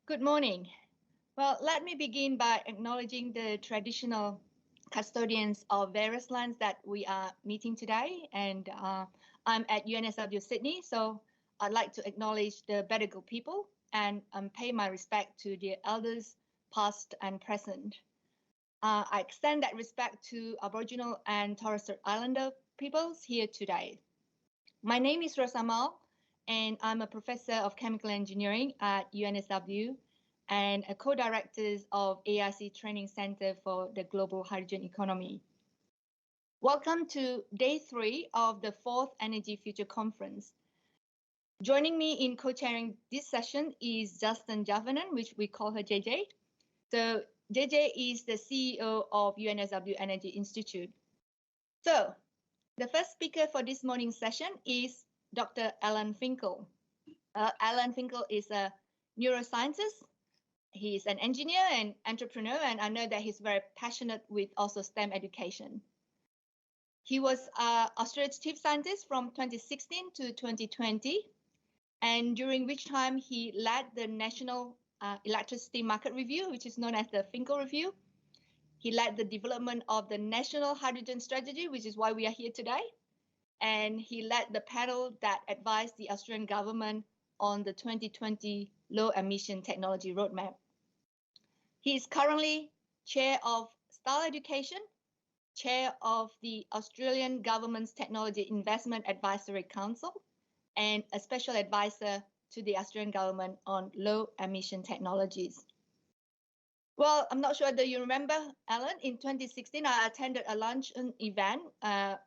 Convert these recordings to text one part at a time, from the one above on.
Good morning. Well, let me begin by acknowledging the traditional custodians of various lands that we are meeting today. And I'm at UNSW Sydney, so I'd like to acknowledge the Bedigal people and pay my respect to their elders, past and present. I extend that respect to Aboriginal and Torres Strait Islander peoples here today. My name is Rosamal, and I'm a professor of chemical engineering at UNSW and a co-director of AIC Training Center for the Global Hydrogen Economy. Welcome to day 3 of the 4th Energy Future Conference. Joining me in co-chairing this session is Justin Javanen, which we call her JJ. So JJ is the CEO of UNSW Energy Institute. So the first speaker for this morning's session is Dr. Alan Finkel. Alan Finkel is a neuroscientist. He's an engineer and entrepreneur, and I know that he's very passionate with also STEM education. He was Australia's chief scientist from 2016 to 2020, and during which time he led the National Electricity Market Review, which is known as the Finkel Review. He led the development of the National Hydrogen Strategy, which is why we are here today. And he led the panel that advised the Australian government on the 2020 Low Emission Technology Roadmap. He is currently chair of STAR Education, chair of the Australian Government's Technology Investment Advisory Council, and a special advisor to the Australian government on low emission technologies. Well, I'm not sure whether you remember, Alan, in 2016, I attended a luncheon event,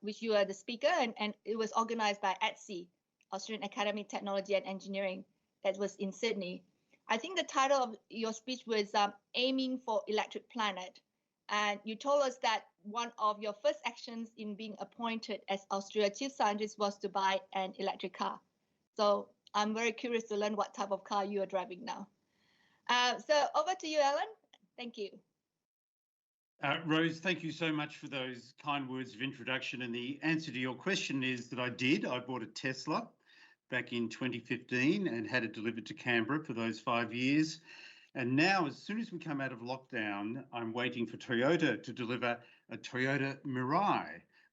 which you are the speaker, and it was organized by ATSE, Australian Academy of Technology and Engineering, that was in Sydney. I think the title of your speech was Aiming for Electric Planet. And you told us that one of your first actions in being appointed as Australia Chief Scientist was to buy an electric car. So I'm very curious to learn what type of car you are driving now. So over to you, Alan. Thank you. Rose, thank you so much for those kind words of introduction. And the answer to your question is that I did. I bought a Tesla back in 2015 and had it delivered to Canberra for those 5 years. And now, as soon as we come out of lockdown, I'm waiting for Toyota to deliver a Toyota Mirai,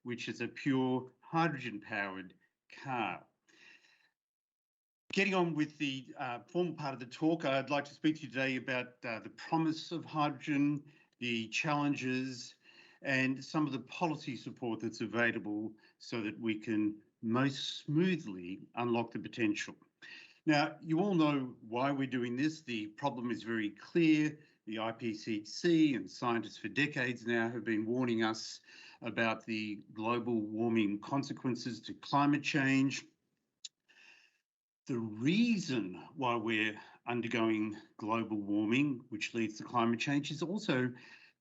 which is a pure hydrogen-powered car. Getting on with the formal part of the talk, I'd like to speak to you today about the promise of hydrogen, the challenges, and some of the policy support that's available so that we can most smoothly unlock the potential. Now, you all know why we're doing this. The problem is very clear. The IPCC and scientists for decades now have been warning us about the global warming consequences to climate change. The reason why we're undergoing global warming, which leads to climate change, is also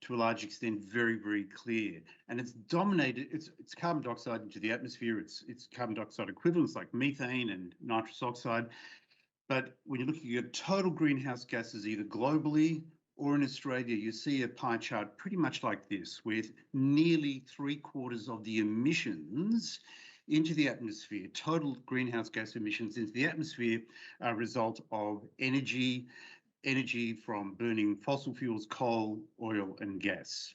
to a large extent very, very clear. And it's dominated, it's carbon dioxide into the atmosphere, it's carbon dioxide equivalents like methane and nitrous oxide. But when you're looking at total greenhouse gases, either globally or in Australia, you see a pie chart pretty much like this, with nearly 3/4 of the emissions into the atmosphere, total greenhouse gas emissions into the atmosphere, are a result of energy from burning fossil fuels, coal, oil, and gas.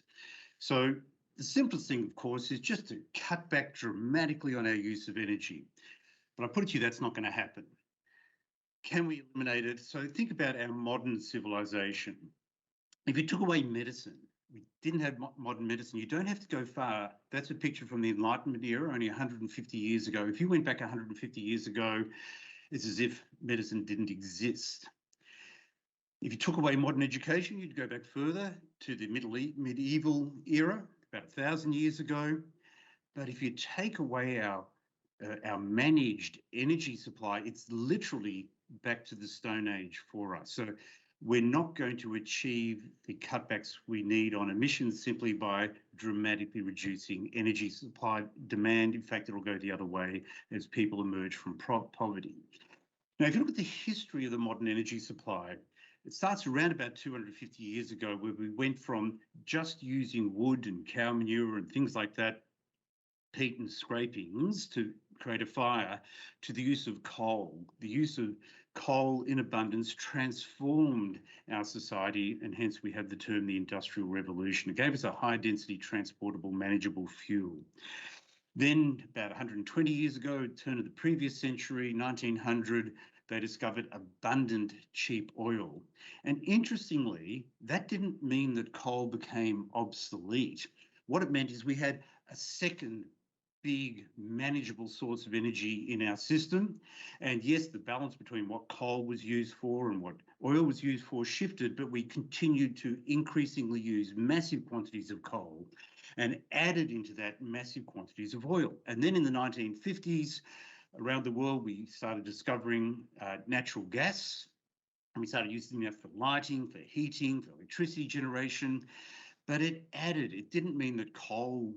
So the simplest thing, of course, is just to cut back dramatically on our use of energy. But I put it to you, that's not going to happen. Can we eliminate it? So think about our modern civilization. If you took away medicine, we didn't have modern medicine. You don't have to go far. That's a picture from the Enlightenment era, only 150 years ago. If you went back 150 years ago, it's as if medicine didn't exist. If you took away modern education, you'd go back further to the medieval era, about 1,000 years ago. But if you take away our managed energy supply, it's literally back to the Stone Age for us. So we're not going to achieve the cutbacks we need on emissions simply by dramatically reducing energy supply demand. In fact, it'll go the other way as people emerge from poverty. Now, if you look at the history of the modern energy supply, it starts around about 250 years ago, where we went from just using wood and cow manure and things like that, peat and scrapings to create a fire, to the use of coal, the use of coal in abundance transformed our society, and hence we have the term the Industrial Revolution. It gave us a high-density, transportable, manageable fuel. Then, about 120 years ago, turn of the previous century, 1900, they discovered abundant, cheap oil. And interestingly, that didn't mean that coal became obsolete. What it meant is we had a second big manageable source of energy in our system. And yes, the balance between what coal was used for and what oil was used for shifted, but we continued to increasingly use massive quantities of coal and added into that massive quantities of oil. And then in the 1950s, around the world, we started discovering natural gas, and we started using that for lighting, for heating, for electricity generation. But it didn't mean that coal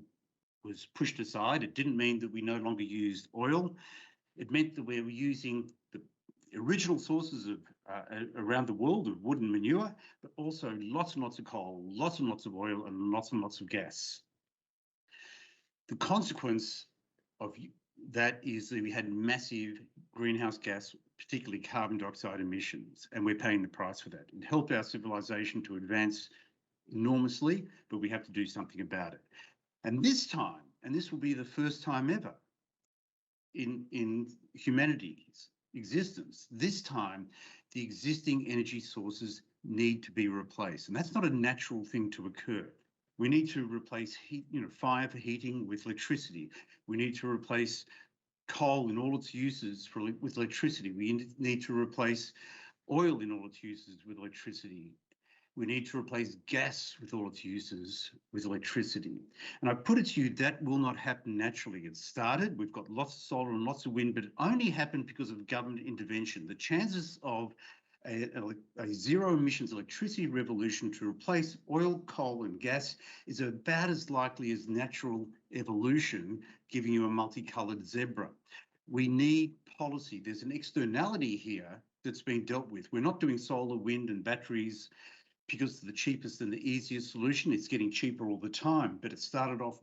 was pushed aside. It didn't mean that we no longer used oil. It meant that we were using the original sources of around the world of wood and manure, but also lots and lots of coal, lots and lots of oil, and lots of gas. The consequence of that is that we had massive greenhouse gas, particularly carbon dioxide emissions, and we're paying the price for that. It helped our civilization to advance enormously, but we have to do something about it. And this time, and this will be the first time ever in humanity's existence, this time the existing energy sources need to be replaced. And that's not a natural thing to occur. We need to replace heat, fire for heating with electricity. We need to replace coal in all its uses with electricity. We need to replace oil in all its uses with electricity. We need to replace gas with all its uses with electricity. And I put it to you, that will not happen naturally. It started, we've got lots of solar and lots of wind, but it only happened because of government intervention. The chances of a zero emissions electricity revolution to replace oil, coal and gas is about as likely as natural evolution giving you a multicolored zebra. We need policy. There's an externality here that's being dealt with. We're not doing solar, wind and batteries because it's the cheapest and the easiest solution. It's getting cheaper all the time, but it started off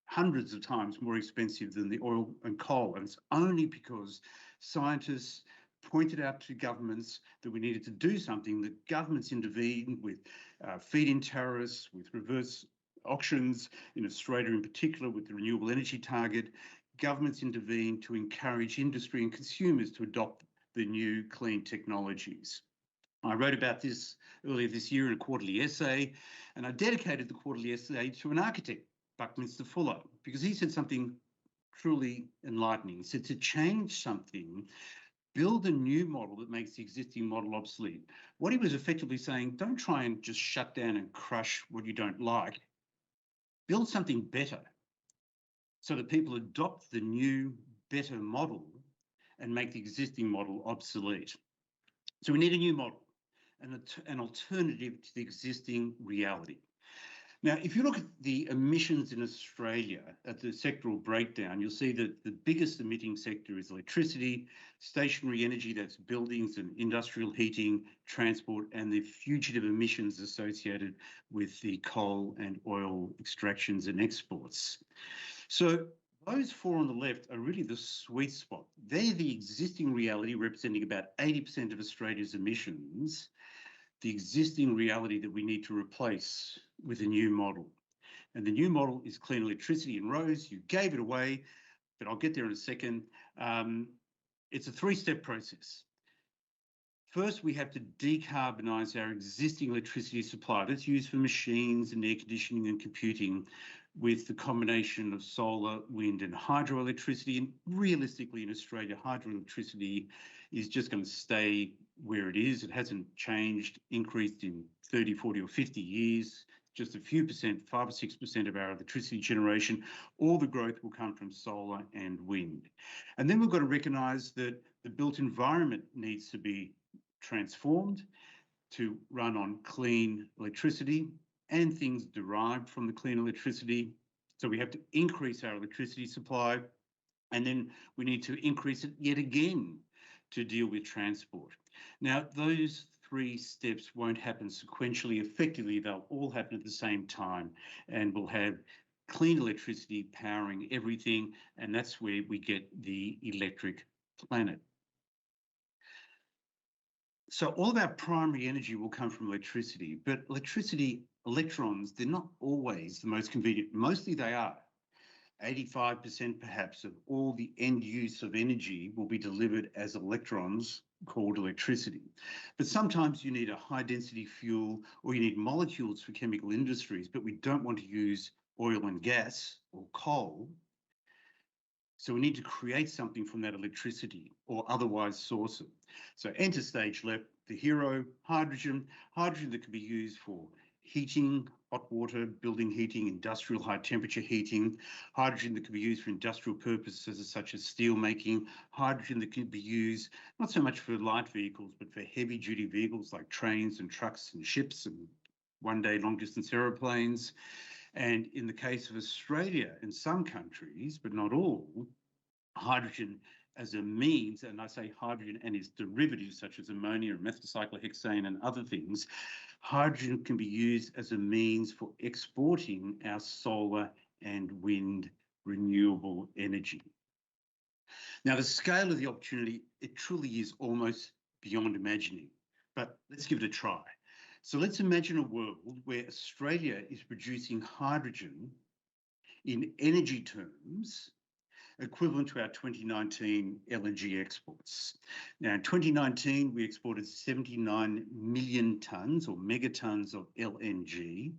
hundreds of times more expensive than the oil and coal. And it's only because scientists pointed out to governments that we needed to do something that governments intervened with feed-in tariffs, with reverse auctions, in Australia in particular with the renewable energy target. Governments intervened to encourage industry and consumers to adopt the new clean technologies. I wrote about this earlier this year in a quarterly essay, and I dedicated the quarterly essay to an architect, Buckminster Fuller, because he said something truly enlightening. He said, to change something, build a new model that makes the existing model obsolete. What he was effectively saying, don't try and just shut down and crush what you don't like. Build something better so that people adopt the new, better model and make the existing model obsolete. So we need a new model, an alternative to the existing reality. Now, if you look at the emissions in Australia at the sectoral breakdown, you'll see that the biggest emitting sector is electricity, stationary energy, that's buildings and industrial heating, transport, and the fugitive emissions associated with the coal and oil extractions and exports. So those four on the left are really the sweet spot. They're the existing reality representing about 80% of Australia's emissions, the existing reality that we need to replace with a new model. And the new model is clean electricity. And Rose, you gave it away, but I'll get there in a second. It's a three-step process. First, we have to decarbonise our existing electricity supply that's used for machines and air conditioning and computing with the combination of solar, wind and hydroelectricity. And realistically in Australia, hydroelectricity is just going to stay where it is. It hasn't changed, increased in 30, 40 or 50 years, just a few percent, 5 or 6% of our electricity generation. All the growth will come from solar and wind. And then we've got to recognise that the built environment needs to be transformed to run on clean electricity and things derived from the clean electricity. So we have to increase our electricity supply, and then we need to increase it yet again to deal with transport. Now, those three steps won't happen sequentially. Effectively, they'll all happen at the same time, and we'll have clean electricity powering everything, and that's where we get the electric planet. So all of our primary energy will come from electricity, but electrons, they're not always the most convenient. Mostly they are. 85% perhaps of all the end use of energy will be delivered as electrons called electricity. But sometimes you need a high density fuel or you need molecules for chemical industries, but we don't want to use oil and gas or coal. So we need to create something from that electricity or otherwise source it. So enter stage left, the hero, hydrogen that can be used for heating, hot water, building heating, industrial high temperature heating, hydrogen that can be used for industrial purposes such as steel making, hydrogen that can be used not so much for light vehicles, but for heavy duty vehicles like trains and trucks and ships and one day long distance aeroplanes. And in the case of Australia, in some countries, but not all, hydrogen as a means, and I say hydrogen and its derivatives such as ammonia and methylcyclohexane and other things, hydrogen can be used as a means for exporting our solar and wind renewable energy. Now, the scale of the opportunity, it truly is almost beyond imagining, but let's give it a try. So let's imagine a world where Australia is producing hydrogen in energy terms equivalent to our 2019 LNG exports. Now, in 2019, we exported 79 million tonnes or megatons of LNG.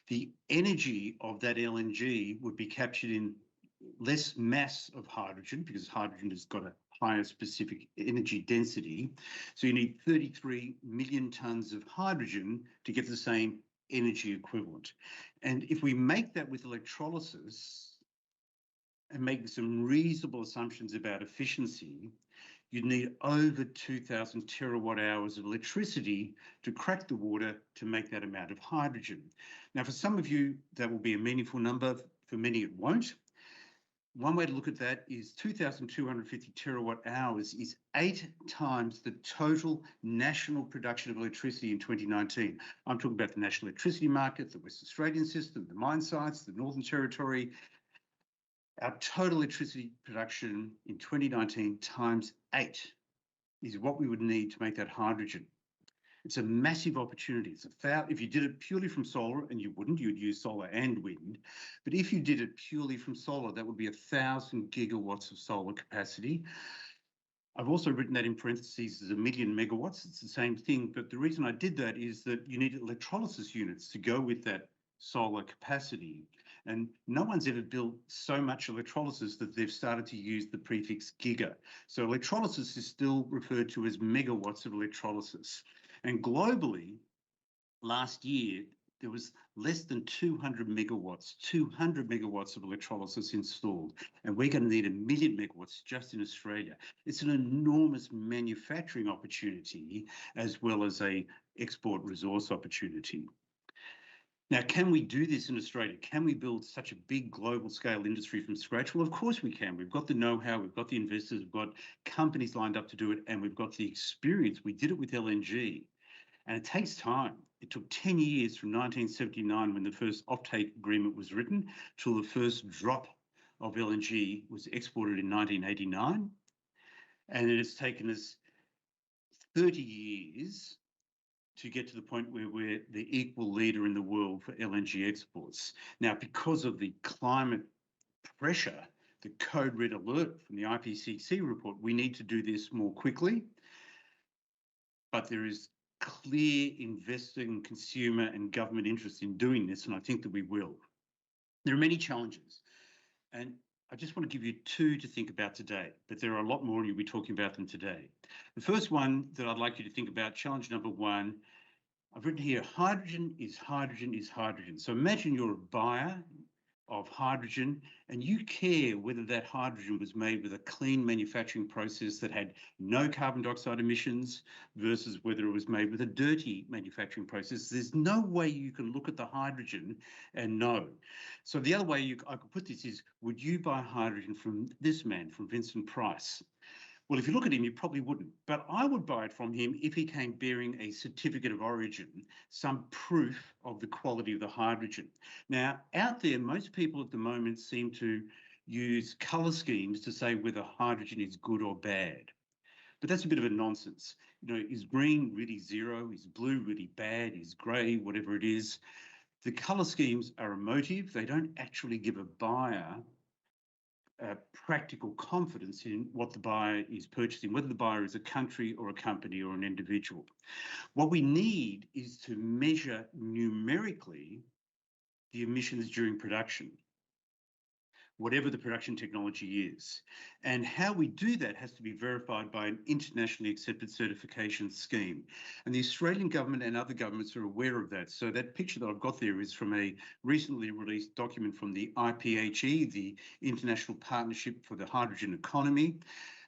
The energy of that LNG would be captured in less mass of hydrogen because hydrogen has got a higher specific energy density. So you need 33 million tonnes of hydrogen to get the same energy equivalent. And if we make that with electrolysis, and making some reasonable assumptions about efficiency, you'd need over 2,000 terawatt hours of electricity to crack the water to make that amount of hydrogen. Now, for some of you, that will be a meaningful number. For many, it won't. One way to look at that is 2,250 terawatt hours is 8 times the total national production of electricity in 2019. I'm talking about the national electricity market, the West Australian system, the mine sites, the Northern Territory. Our total electricity production in 2019 times 8 is what we would need to make that hydrogen. It's a massive opportunity. If you did it purely from solar, and you wouldn't, you'd use solar and wind. But if you did it purely from solar, that would be 1,000 gigawatts of solar capacity. I've also written that in parentheses as 1 million megawatts. It's the same thing. But the reason I did that is that you need electrolysis units to go with that solar capacity. And no one's ever built so much electrolysis that they've started to use the prefix giga. So electrolysis is still referred to as megawatts of electrolysis. And globally, last year, there was less than 200 megawatts of electrolysis installed. And we're going to need 1 million megawatts just in Australia. It's an enormous manufacturing opportunity as well as an export resource opportunity. Now, can we do this in Australia? Can we build such a big global scale industry from scratch? Well, of course we can. We've got the know-how, we've got the investors, we've got companies lined up to do it, and we've got the experience. We did it with LNG, and it takes time. It took 10 years from 1979 when the first offtake agreement was written till the first drop of LNG was exported in 1989. And it has taken us 30 years to get to the point where we're the equal leader in the world for LNG exports. Now, because of the climate pressure, the code red alert from the IPCC report, we need to do this more quickly. But there is clear investing, consumer and government interest in doing this, and I think that we will. There are many challenges, and I just want to give you 2 to think about today, but there are a lot more and you'll be talking about them today. The first one that I'd like you to think about, challenge number 1, I've written here, hydrogen is hydrogen is hydrogen. So imagine you're a buyer of hydrogen and you care whether that hydrogen was made with a clean manufacturing process that had no carbon dioxide emissions versus whether it was made with a dirty manufacturing process. There's no way you can look at the hydrogen and know. So the other way I could put this is, would you buy hydrogen from this man, from Vincent Price? Well, if you look at him, you probably wouldn't. But I would buy it from him if he came bearing a certificate of origin, some proof of the quality of the hydrogen. Now, out there, most people at the moment seem to use colour schemes to say whether hydrogen is good or bad. But that's a bit of a nonsense. You know, is green really zero? Is blue really bad? Is grey, whatever it is? The colour schemes are emotive. They don't actually give a buyer practical confidence in what the buyer is purchasing, whether the buyer is a country or a company or an individual. What we need is to measure numerically the emissions during production, whatever the production technology is. And how we do that has to be verified by an internationally accepted certification scheme. And the Australian government and other governments are aware of that. So that picture that I've got there is from a recently released document from the IPHE, the International Partnership for the Hydrogen Economy,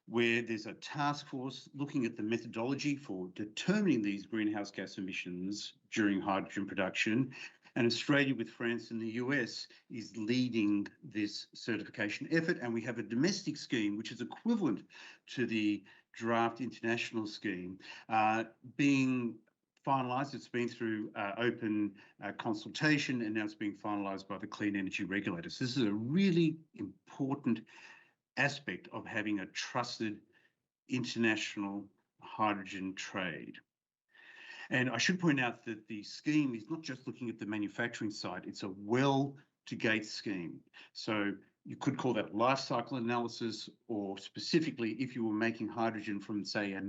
where there's a task force looking at the methodology for determining these greenhouse gas emissions during hydrogen production. And Australia, with France and the US, is leading this certification effort. And we have a domestic scheme, which is equivalent to the draft international scheme, being finalised. It's been through open consultation, and now it's being finalised by the Clean Energy Regulator. So this is a really important aspect of having a trusted international hydrogen trade. And I should point out that the scheme is not just looking at the manufacturing side, it's a well-to-gate scheme. So you could call that life cycle analysis, or specifically if you were making hydrogen from, say, a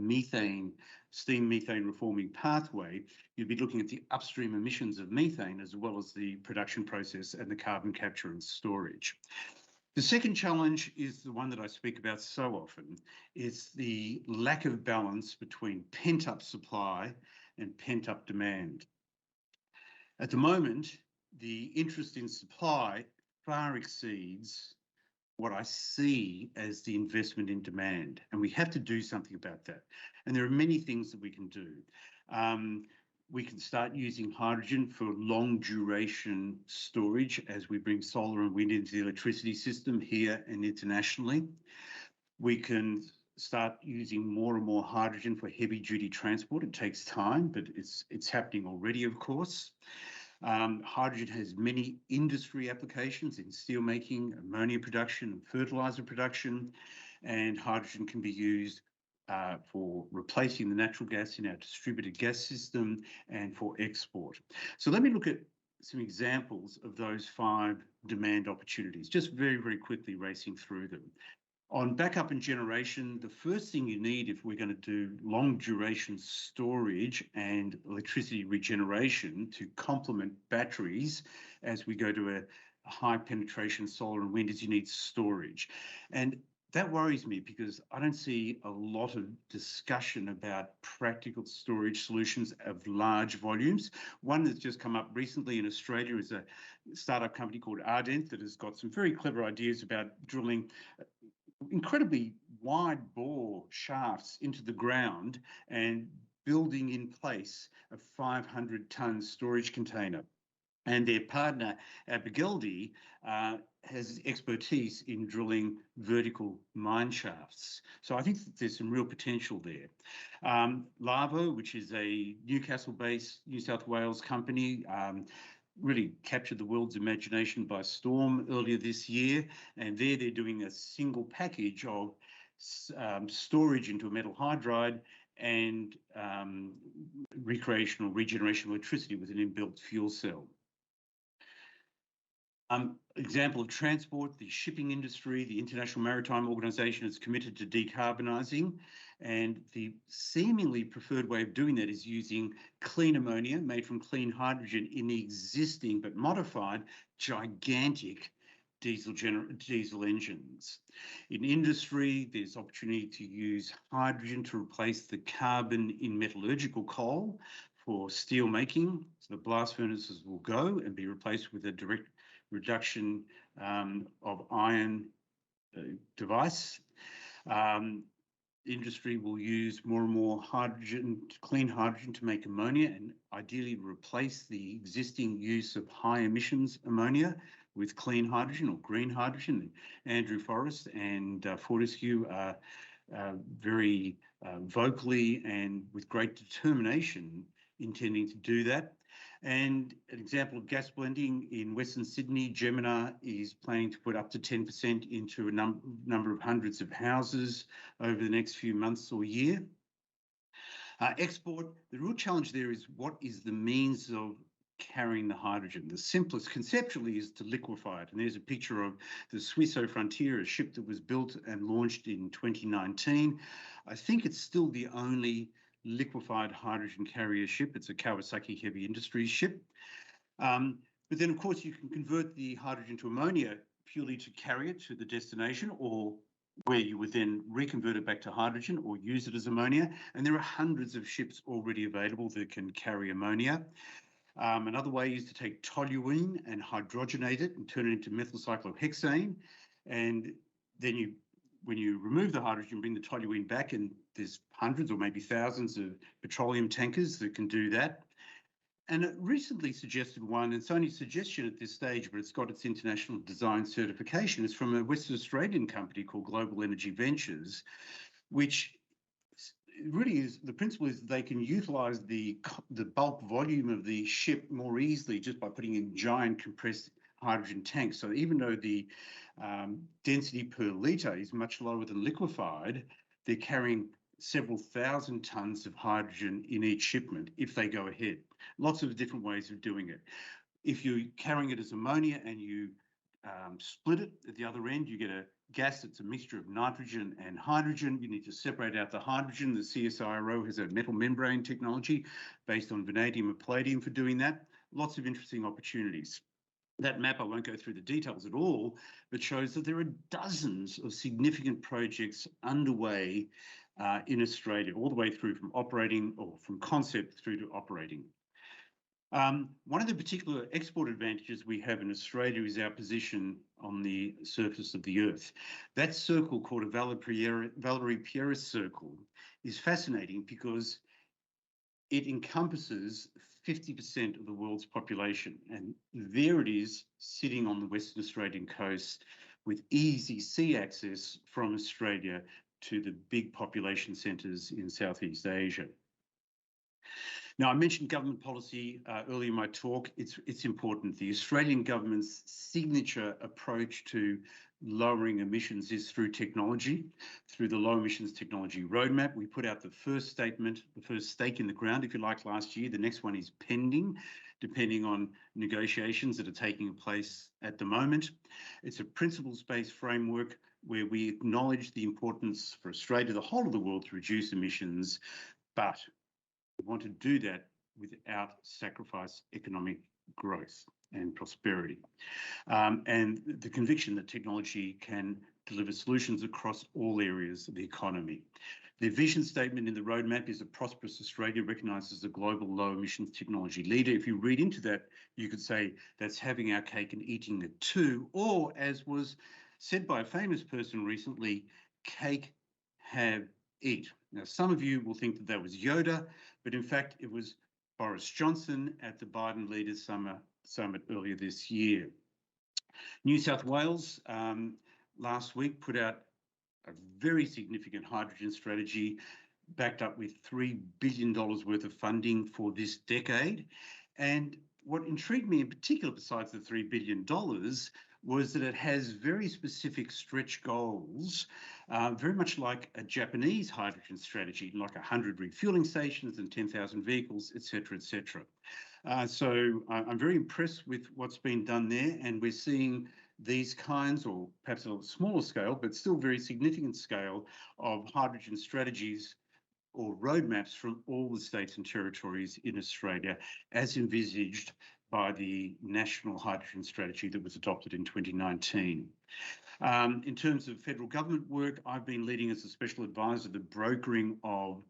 steam methane reforming pathway, you'd be looking at the upstream emissions of methane as well as the production process and the carbon capture and storage. The second challenge is the one that I speak about so often. It's the lack of balance between pent-up supply and pent-up demand. At the moment, the interest in supply far exceeds what I see as the investment in demand, and we have to do something about that. And there are many things that we can do. We can start using hydrogen for long duration storage as we bring solar and wind into the electricity system here and internationally. We can start using more and more hydrogen for heavy duty transport. It takes time, but it's happening already, of course. Hydrogen has many industry applications in steelmaking, ammonia production, and fertilizer production, and hydrogen can be used for replacing the natural gas in our distributed gas system and for export. So let me look at some examples of those 5 demand opportunities, just very, very quickly racing through them. On backup and generation, the first thing you need if we're going to do long duration storage and electricity regeneration to complement batteries as we go to a high penetration solar and wind is you need storage. And that worries me because I don't see a lot of discussion about practical storage solutions of large volumes. One that's just come up recently in Australia is a startup company called Ardent that has got some very clever ideas about drilling incredibly wide bore shafts into the ground and building in place a 500-ton storage container. And their partner, Abergeldy, has expertise in drilling vertical mine shafts. So I think that there's some real potential there. Lavo, which is a Newcastle-based New South Wales company, really captured the world's imagination by storm earlier this year. And they're doing a single package of storage into a metal hydride and recreational regeneration of electricity with an inbuilt fuel cell. Example of transport, the shipping industry, the International Maritime Organization is committed to decarbonising, and the seemingly preferred way of doing that is using clean ammonia made from clean hydrogen in the existing but modified gigantic diesel engines. In industry, there's opportunity to use hydrogen to replace the carbon in metallurgical coal for steel making. So the blast furnaces will go and be replaced with a direct reduction of iron device. Industry will use more and more hydrogen, clean hydrogen, to make ammonia and ideally replace the existing use of high emissions ammonia with clean hydrogen or green hydrogen. Andrew Forrest and Fortescue are very vocally and with great determination intending to do that. And an example of gas blending in Western Sydney, Gemini is planning to put up to 10% into a number of hundreds of houses over the next few months or year. Export, the real challenge there is what is the means of carrying the hydrogen. The simplest conceptually is to liquefy it. And there's a picture of the Suisso Frontier, a ship that was built and launched in 2019. I think it's still the only liquefied hydrogen carrier ship. It's a Kawasaki Heavy Industries ship. But then, of course, you can convert the hydrogen to ammonia purely to carry it to the destination, or where you would then reconvert it back to hydrogen or use it as ammonia. And there are hundreds of ships already available that can carry ammonia. Another way is to take toluene and hydrogenate it and turn it into methyl cyclohexane. And then when you remove the hydrogen, bring the toluene back, and there's hundreds or maybe thousands of petroleum tankers that can do that. And a recently suggested one, it's only a suggestion at this stage, but it's got its international design certification. It's from a Western Australian company called Global Energy Ventures, which really is, the principle is they can utilise the bulk volume of the ship more easily just by putting in giant compressed hydrogen tanks. So even though the density per litre is much lower than liquefied, they're carrying several thousand tonnes of hydrogen in each shipment if they go ahead. Lots of different ways of doing it. If you're carrying it as ammonia and you split it at the other end, you get a gas that's a mixture of nitrogen and hydrogen. You need to separate out the hydrogen. The CSIRO has a metal membrane technology based on vanadium and palladium for doing that. Lots of interesting opportunities. That map, I won't go through the details at all, but shows that there are dozens of significant projects underway in Australia, all the way through from operating or from concept through to operating. One of the particular export advantages we have in Australia is our position on the surface of the Earth. That circle, called a Valery-Pieris circle, is fascinating because it encompasses 50% of the world's population. And there it is, sitting on the Western Australian coast with easy sea access from Australia to the big population centres in Southeast Asia. Now, I mentioned government policy earlier in my talk. It's important. The Australian government's signature approach to lowering emissions is through technology, through the Low Emissions Technology Roadmap. We put out the first statement, the first stake in the ground, if you like, last year. The next one is pending, depending on negotiations that are taking place at the moment. It's a principles-based framework where we acknowledge the importance for Australia, the whole of the world, to reduce emissions, but we want to do that without sacrifice economic growth and prosperity. And the conviction that technology can deliver solutions across all areas of the economy. The vision statement in the roadmap is a prosperous Australia recognised as a global low emissions technology leader. If you read into that, you could say that's having our cake and eating it too, or as was said by a famous person recently, cake, have, eat. Now, some of you will think that that was Yoda, but in fact, it was Boris Johnson at the Biden Leaders Summit earlier this year. New South Wales last week put out a very significant hydrogen strategy backed up with $3 billion worth of funding for this decade. And what intrigued me in particular, besides the $3 billion, was that it has very specific stretch goals, very much like a Japanese hydrogen strategy, like 100 refueling stations and 10,000 vehicles, et cetera, et cetera. So I'm very impressed with what's been done there, and we're seeing these kinds, or perhaps a smaller scale, but still very significant scale, of hydrogen strategies or roadmaps from all the states and territories in Australia, as envisaged by the National Hydrogen Strategy that was adopted in 2019. In terms of federal government work, I've been leading as a special advisor the brokering of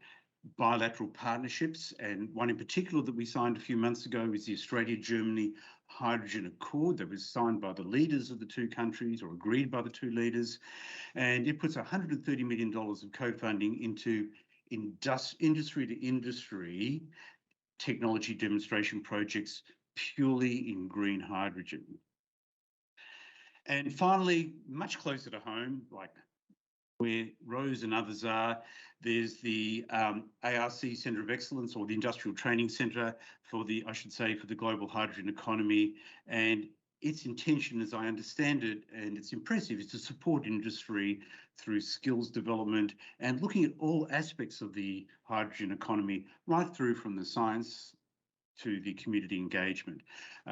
bilateral partnerships, and one in particular that we signed a few months ago is the Australia-Germany Hydrogen Accord that was signed by the leaders of the two countries, or agreed by the two leaders, and it puts $130 million of co-funding into industry-to-industry technology demonstration projects purely in green hydrogen. And finally, much closer to home, like where Rose and others are. There's the ARC Centre of Excellence, or the Industrial Training Centre for the, I should say, for the global hydrogen economy. And its intention, as I understand it, and it's impressive, is to support industry through skills development and looking at all aspects of the hydrogen economy, right through from the science to the community engagement.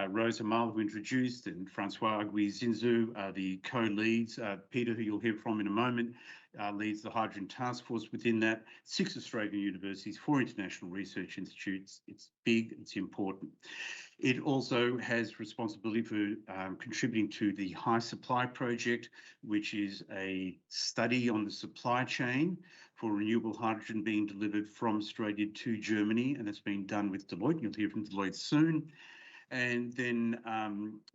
Rose Amal, who introduced, and Francois Agui-Zinzu are the co-leads. Peter, who you'll hear from in a moment, leads the Hydrogen Task Force within that. 6 Australian universities, 4 international research institutes. It's big, it's important. It also has responsibility for contributing to the High Supply Project, which is a study on the supply chain for renewable hydrogen being delivered from Australia to Germany, and it's been done with Deloitte. You'll hear from Deloitte soon. And then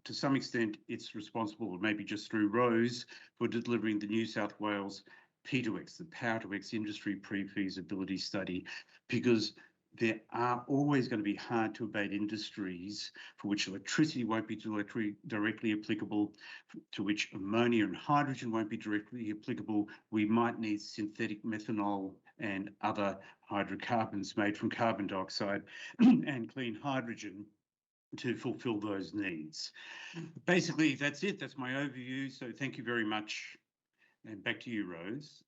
to some extent, it's responsible, or maybe just through Rose, for delivering the New South Wales P2X, the Power-to-X Industry Pre-Feasibility Study, because there are always going to be hard to abate industries for which electricity won't be directly applicable, to which ammonia and hydrogen won't be directly applicable. We might need synthetic methanol and other hydrocarbons made from carbon dioxide and clean hydrogen to fulfill those needs. Basically, that's it. That's my overview. So thank you very much. And back to you, Rose.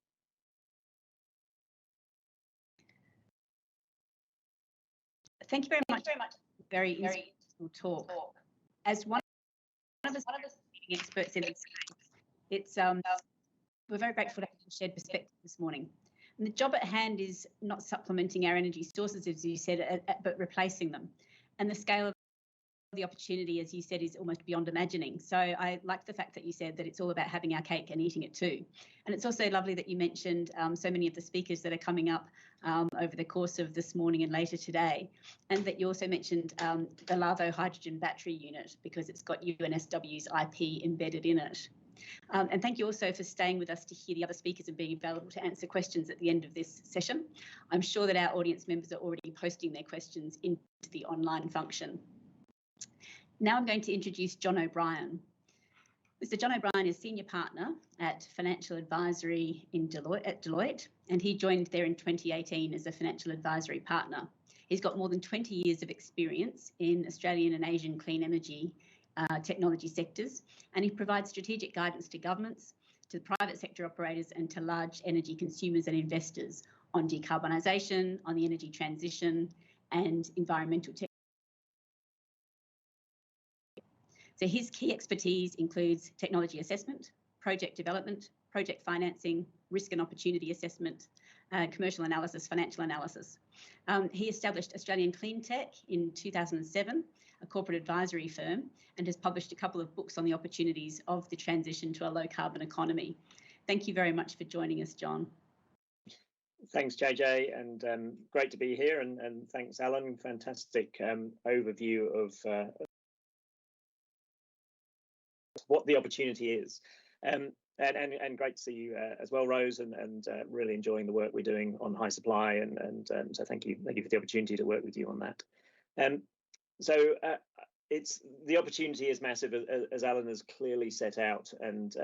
Thank you very much. Very insightful talk. As one of the experts in this space, it's we're very grateful to have a shared perspective this morning. And the job at hand is not supplementing our energy sources, as you said, but replacing them. And the scale of the opportunity, as you said, is almost beyond imagining. So I like the fact that you said that it's all about having our cake and eating it too. And it's also lovely that you mentioned so many of the speakers that are coming up over the course of this morning and later today, and that you also mentioned the Larvo hydrogen battery unit, because it's got UNSW's IP embedded in it. And thank you also for staying with us to hear the other speakers and being available to answer questions at the end of this session. I'm sure that our audience members are already posting their questions into the online function. Now I'm going to introduce John O'Brien. Mr. John O'Brien is Senior Partner at Financial Advisory at Deloitte, and he joined there in 2018 as a Financial Advisory Partner. He's got more than 20 years of experience in Australian and Asian clean energy technology sectors, and he provides strategic guidance to governments, to private sector operators, and to large energy consumers and investors on decarbonisation, on the energy transition, and environmental technology. So his key expertise includes technology assessment, project development, project financing, risk and opportunity assessment, commercial analysis, financial analysis. He established Australian Clean Tech in 2007, a corporate advisory firm, and has published a couple of books on the opportunities of the transition to a low carbon economy. Thank you very much for joining us, John. Thanks, JJ, and great to be here, and thanks, Alan. Fantastic overview of what the opportunity is, and great to see you as well, Rose, and really enjoying the work we're doing on high supply, and so thank you for the opportunity to work with you on that. So it's the opportunity is massive, as Alan has clearly set out, and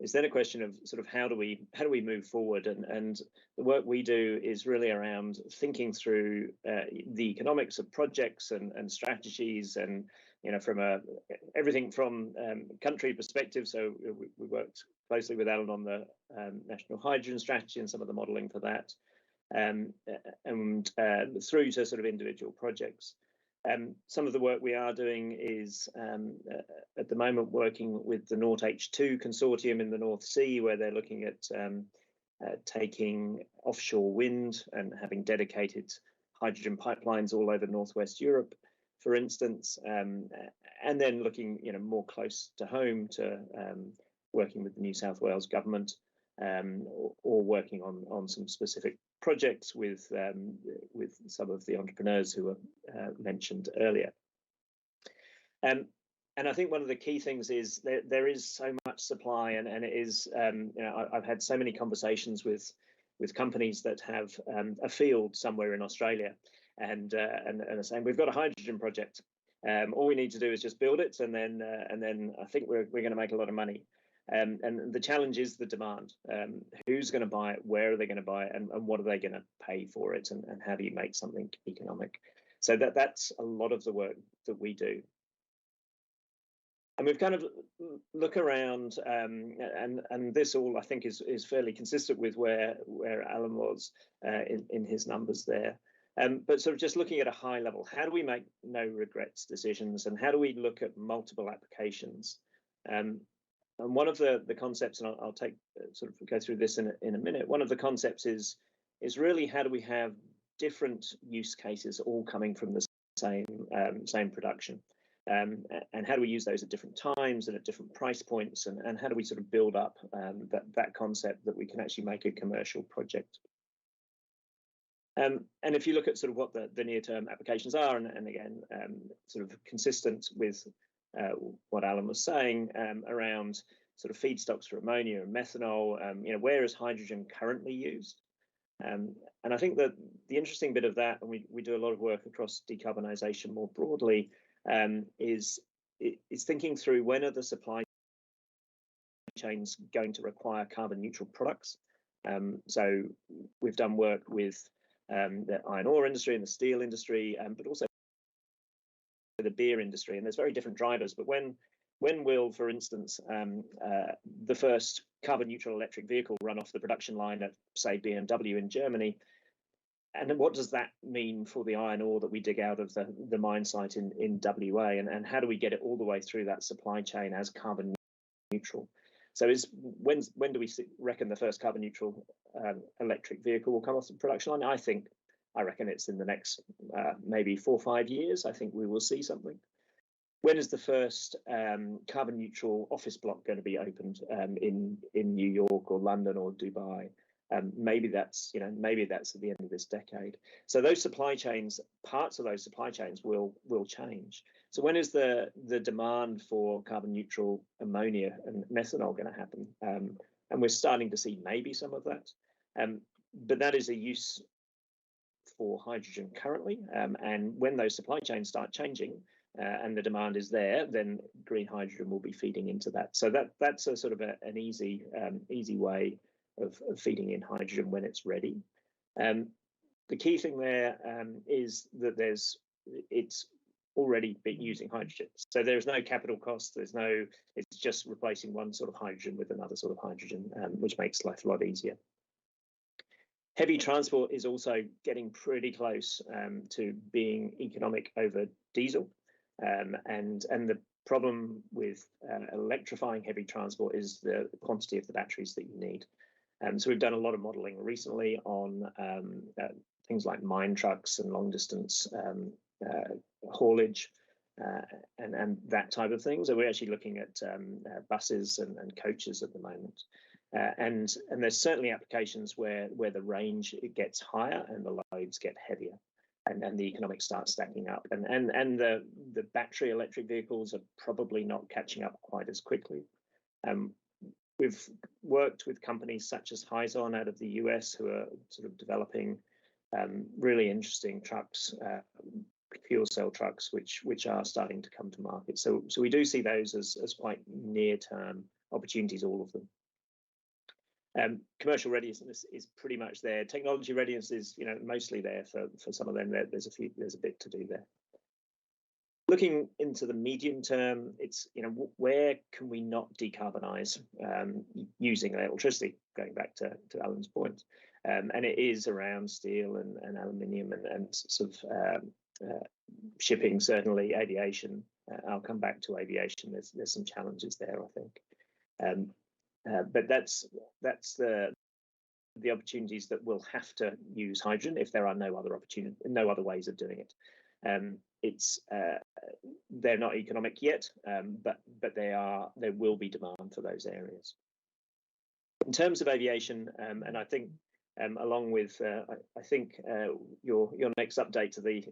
it's then a question of sort of how do we move forward, and the work we do is really around thinking through the economics of projects and strategies, and from everything from country perspective. So we worked closely with Alan on the national hydrogen strategy and some of the modelling for that, and through to sort of individual projects. Some of the work we are doing is at the moment working with the NortH2 consortium in the North Sea, where they're looking at taking offshore wind and having dedicated hydrogen pipelines all over Northwest Europe, for instance, and then looking more close to home to working with the New South Wales government, or working on some specific projects with some of the entrepreneurs who were mentioned earlier. And I think one of the key things is that there is so much supply, and it is I've had so many conversations with companies that have a field somewhere in Australia, and are saying we've got a hydrogen project. All we need to do is just build it, and then I think we're going to make a lot of money. And the challenge is the demand. Who's going to buy it? Where are they going to buy it? And what are they going to pay for it? And how do you make something economic? So that's a lot of the work that we do. And we've kind of look around, and this all I think is fairly consistent with where Alan was in his numbers there. But sort of just looking at a high level, how do we make no regrets decisions, and how do we look at multiple applications? And one of the concepts, and I'll take sort of go through this in a minute. One of the concepts is really how do we have different use cases all coming from the same production, and how do we use those at different times and at different price points, and how do we sort of build up that concept that we can actually make a commercial project. And if you look at sort of what the near-term applications are, and again, sort of consistent with what Alan was saying around sort of feedstocks for ammonia and methanol, where is hydrogen currently used? And I think that the interesting bit of that, and we do a lot of work across decarbonisation more broadly, is thinking through when are the supply chains going to require carbon neutral products. So we've done work with the iron ore industry and the steel industry, but also the beer industry, and there's very different drivers. But when will, for instance, the first carbon neutral electric vehicle run off the production line at, say, BMW in Germany? And what does that mean for the iron ore that we dig out of the mine site in WA? And how do we get it all the way through that supply chain as carbon neutral? So when do we reckon the first carbon neutral electric vehicle will come off the production line? I reckon it's in the next maybe 4 or 5 years. I think we will see something. When is the first carbon neutral office block going to be opened in New York or London or Dubai? Maybe that's at the end of this decade. So those supply chains, parts of those supply chains will change. So when is the demand for carbon neutral ammonia and methanol going to happen? And we're starting to see maybe some of that. But that is a use for hydrogen currently. And when those supply chains start changing and the demand is there, then green hydrogen will be feeding into that. So that's a sort of an easy way of feeding in hydrogen when it's ready. The key thing there is that it's already been using hydrogen. So there's no capital cost. It's just replacing one sort of hydrogen with another sort of hydrogen, which makes life a lot easier. Heavy transport is also getting pretty close to being economic over diesel. And the problem with electrifying heavy transport is the quantity of the batteries that you need. So we've done a lot of modelling recently on things like mine trucks and long distance haulage and that type of thing. So we're actually looking at buses and coaches at the moment. And there's certainly applications where the range it gets higher and the loads get heavier, and the economics start stacking up. And the battery electric vehicles are probably not catching up quite as quickly. We've worked with companies such as Hyzon out of the US who are sort of developing really interesting trucks, fuel cell trucks, which are starting to come to market. So we do see those as quite near-term opportunities, all of them. Commercial readiness is pretty much there. Technology readiness is mostly there for some of them. There's a bit to do there. Looking into the medium term, it's where can we not decarbonize using electricity? Going back to Alan's point, and it is around steel and aluminium and sort of shipping, certainly aviation. I'll come back to aviation. There's some challenges there, I think, but that's the opportunities that will have to use hydrogen if there are no other ways of doing it. They're not economic yet, but there will be demand for those areas. In terms of aviation, and I think along with I think your next update to the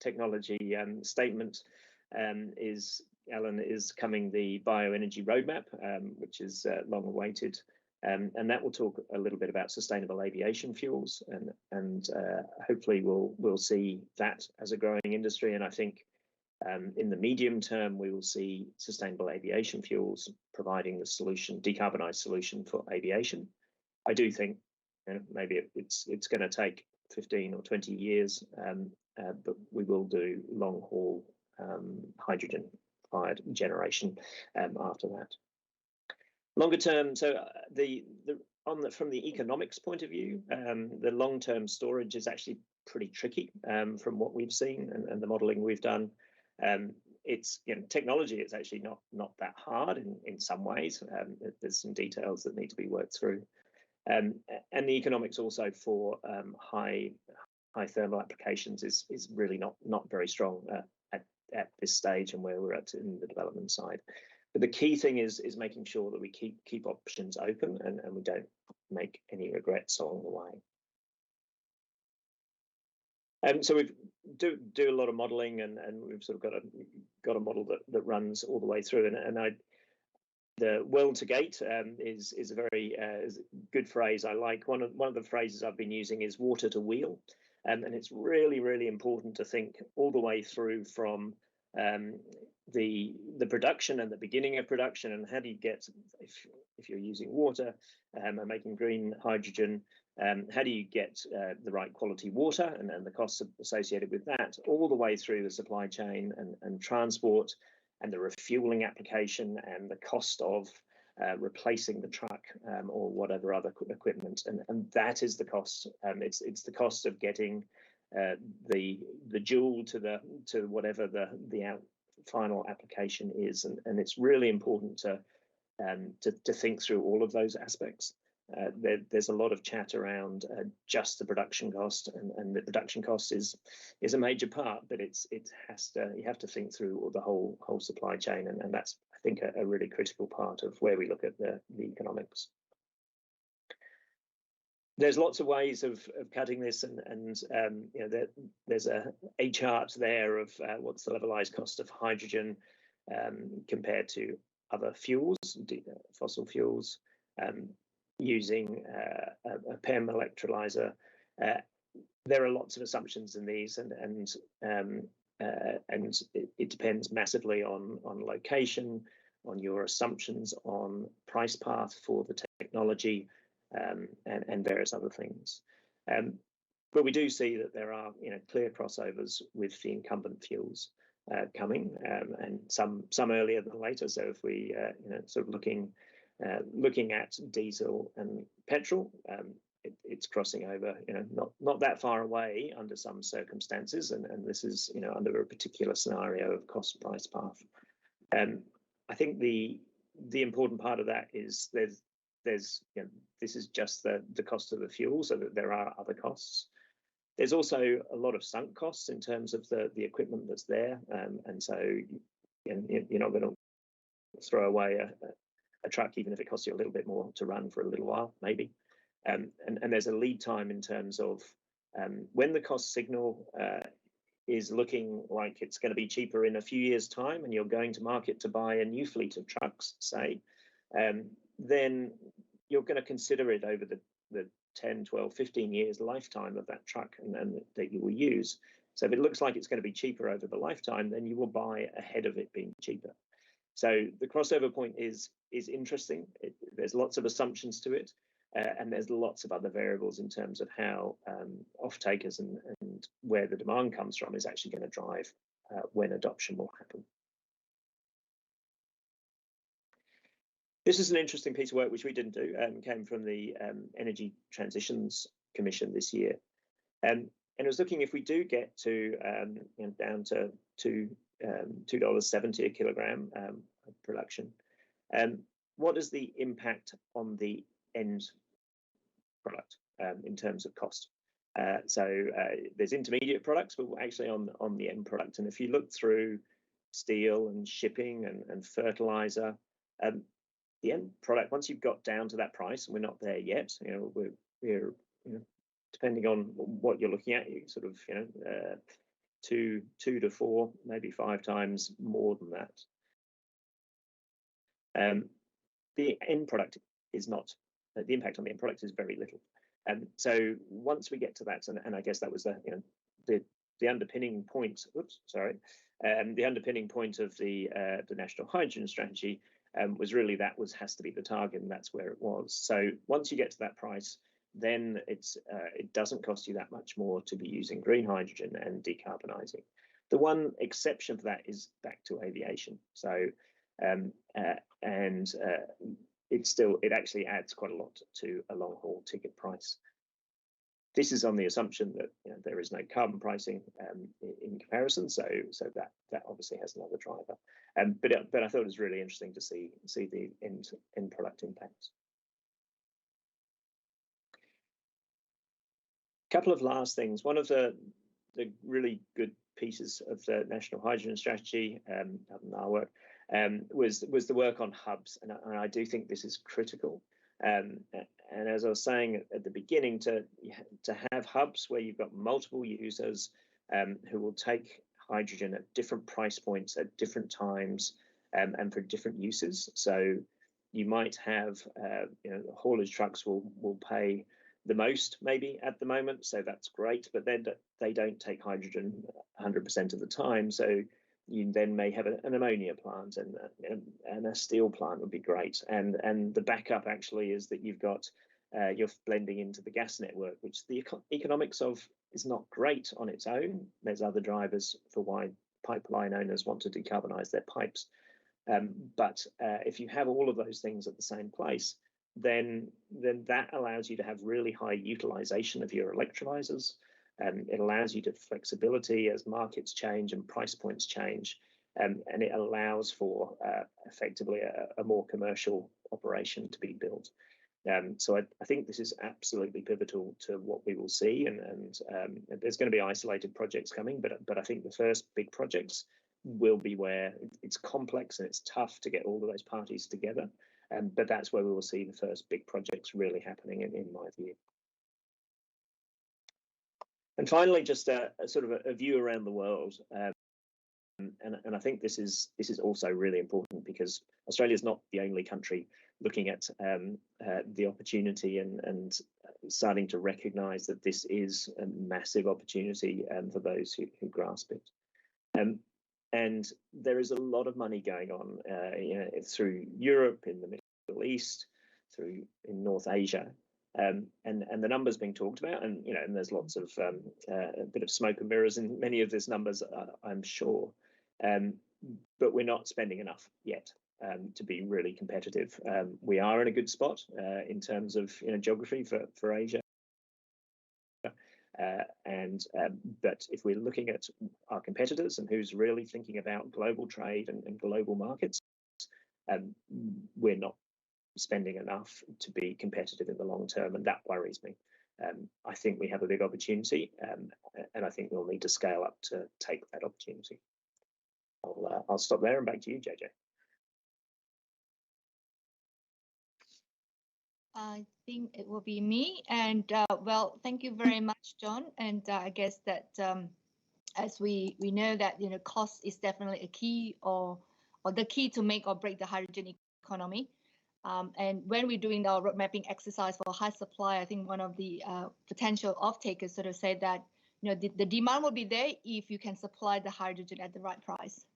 technology statement is, Alan, is coming the Bioenergy Roadmap, which is long awaited. And that will talk a little bit about sustainable aviation fuels, and hopefully we'll see that as a growing industry. And I think In the medium term, we will see sustainable aviation fuels providing the solution, decarbonised solution for aviation. I do think maybe it's going to take 15 or 20 years, but we will do long haul hydrogen-fired generation after that. Longer term, so from the economics point of view, the long-term storage is actually pretty tricky from what we've seen and the modelling we've done. It's technology is actually not that hard in some ways. There's some details that need to be worked through, and the economics also for high thermal applications is really not very strong at this stage and where we're at in the development side. But the key thing is making sure that we keep options open and we don't make any regrets along the way. So we do a lot of modelling, and we've sort of got a model that runs all the way through. And the well to gate is a very good phrase I like. One of the phrases I've been using is water to wheel, and it's really important to think all the way through from the production and the beginning of production, and how do you get, if you're using water and making green hydrogen, how do you get the right quality water and the costs associated with that, all the way through the supply chain and transport and the refueling application and the cost of replacing the truck or whatever other equipment, and that is the cost. It's the cost of getting the joule to whatever the final application is, and it's really important to think through all of those aspects. There's a lot of chat around just the production cost, and the production cost is a major part, but you have to think through the whole supply chain, and that's, I think, a really critical part of where we look at the economics. There's lots of ways of cutting this, and there's a chart there of what's the levelized cost of hydrogen compared to other fuels, fossil fuels, using a PEM electrolyzer. There are lots of assumptions in these, and it depends massively on location, on your assumptions on price path for the technology, and various other things. But we do see that there are clear crossovers with the incumbent fuels coming, and some earlier than later. So if we sort of looking at diesel and petrol, it's crossing over, not that far away under some circumstances, and this is under a particular scenario of cost price path. I think the important part of that is there's this is just the cost of the fuel, so that there are other costs. There's also a lot of sunk costs in terms of the equipment that's there, and so you're not going to throw away a truck even if it costs you a little bit more to run for a little while, maybe. And there's a lead time in terms of when the cost signal is looking like it's going to be cheaper in a few years' time, and you're going to market to buy a new fleet of trucks, say, then you're going to consider it over the 10, 12, 15 years lifetime of that truck and that you will use. So if it looks like it's going to be cheaper over the lifetime, then you will buy ahead of it being cheaper. So the crossover point is interesting. There's lots of assumptions to it, and there's lots of other variables in terms of how off-takers and where the demand comes from is actually going to drive when adoption will happen. This is an interesting piece of work which we didn't do, came from the Energy Transitions Commission this year, and it was looking, if we do get to down to $2.70 a kilogram of production, what is the impact on the end product in terms of cost? So there's intermediate products, but actually on the end product, and if you look through steel and shipping and fertilizer, the end product, once you've got down to that price, and we're not there yet, we're depending on what you're looking at, you sort of two to four, maybe 5 times more than that. The end product is not, the impact on the end product is very little. So once we get to that, and I guess that was the underpinning point, The underpinning point of the National Hydrogen Strategy was really has to be the target, and that's where it was. So once you get to that price, then it doesn't cost you that much more to be using green hydrogen and decarbonising. The one exception for that is back to aviation. So it actually adds quite a lot to a long haul ticket price. This is on the assumption that there is no carbon pricing in comparison, so that obviously has another driver. But I thought it was really interesting to see the end product impacts. Couple of last things. One of the really good pieces of the National Hydrogen Strategy, our work, was the work on hubs, and I do think this is critical. And as I was saying at the beginning, to have hubs where you've got multiple users who will take hydrogen at different price points at different times and for different uses. So you might have haulage trucks will pay the most maybe at the moment, so that's great, but then they don't take hydrogen 100% of the time. So you then may have an ammonia plant and a steel plant would be great. And the backup actually is that you're blending into the gas network, which the economics of is not great on its own. There's other drivers for why pipeline owners want to decarbonize their pipes. But if you have all of those things at the same place, then that allows you to have really high utilization of your electrolyzers. It allows you to flexibility as markets change and price points change, and it allows for effectively a more commercial operation to be built. So I think this is absolutely pivotal to what we will see, and there's going to be isolated projects coming, but I think the first big projects will be where it's complex and it's tough to get all of those parties together, but that's where we will see the first big projects really happening in my view. And finally, just a sort of a view around the world, and I think this is also really important because Australia is not the only country looking at the opportunity and starting to recognise that this is a massive opportunity for those who grasp it. And there is a lot of money going on through Europe, in the Middle East, in North Asia. And the numbers being talked about, and there's lots of a bit of smoke and mirrors in many of these numbers, I'm sure, but we're not spending enough yet to be really competitive. We are in a good spot in terms of geography for Asia, but if we're looking at our competitors and who's really thinking about global trade and global markets, we're not spending enough to be competitive in the long term, and that worries me. I think we have a big opportunity, and I think we'll need to scale up to take that opportunity. I'll stop there and back to you, JJ. I think it will be me, and well, thank you very much, John. And I guess that as we know that cost is definitely a key or the key to make or break the hydrogen economy. And when we're doing our road mapping exercise for high supply, I think one of the potential off-takers sort of said that the demand will be there if you can supply the hydrogen at the right price.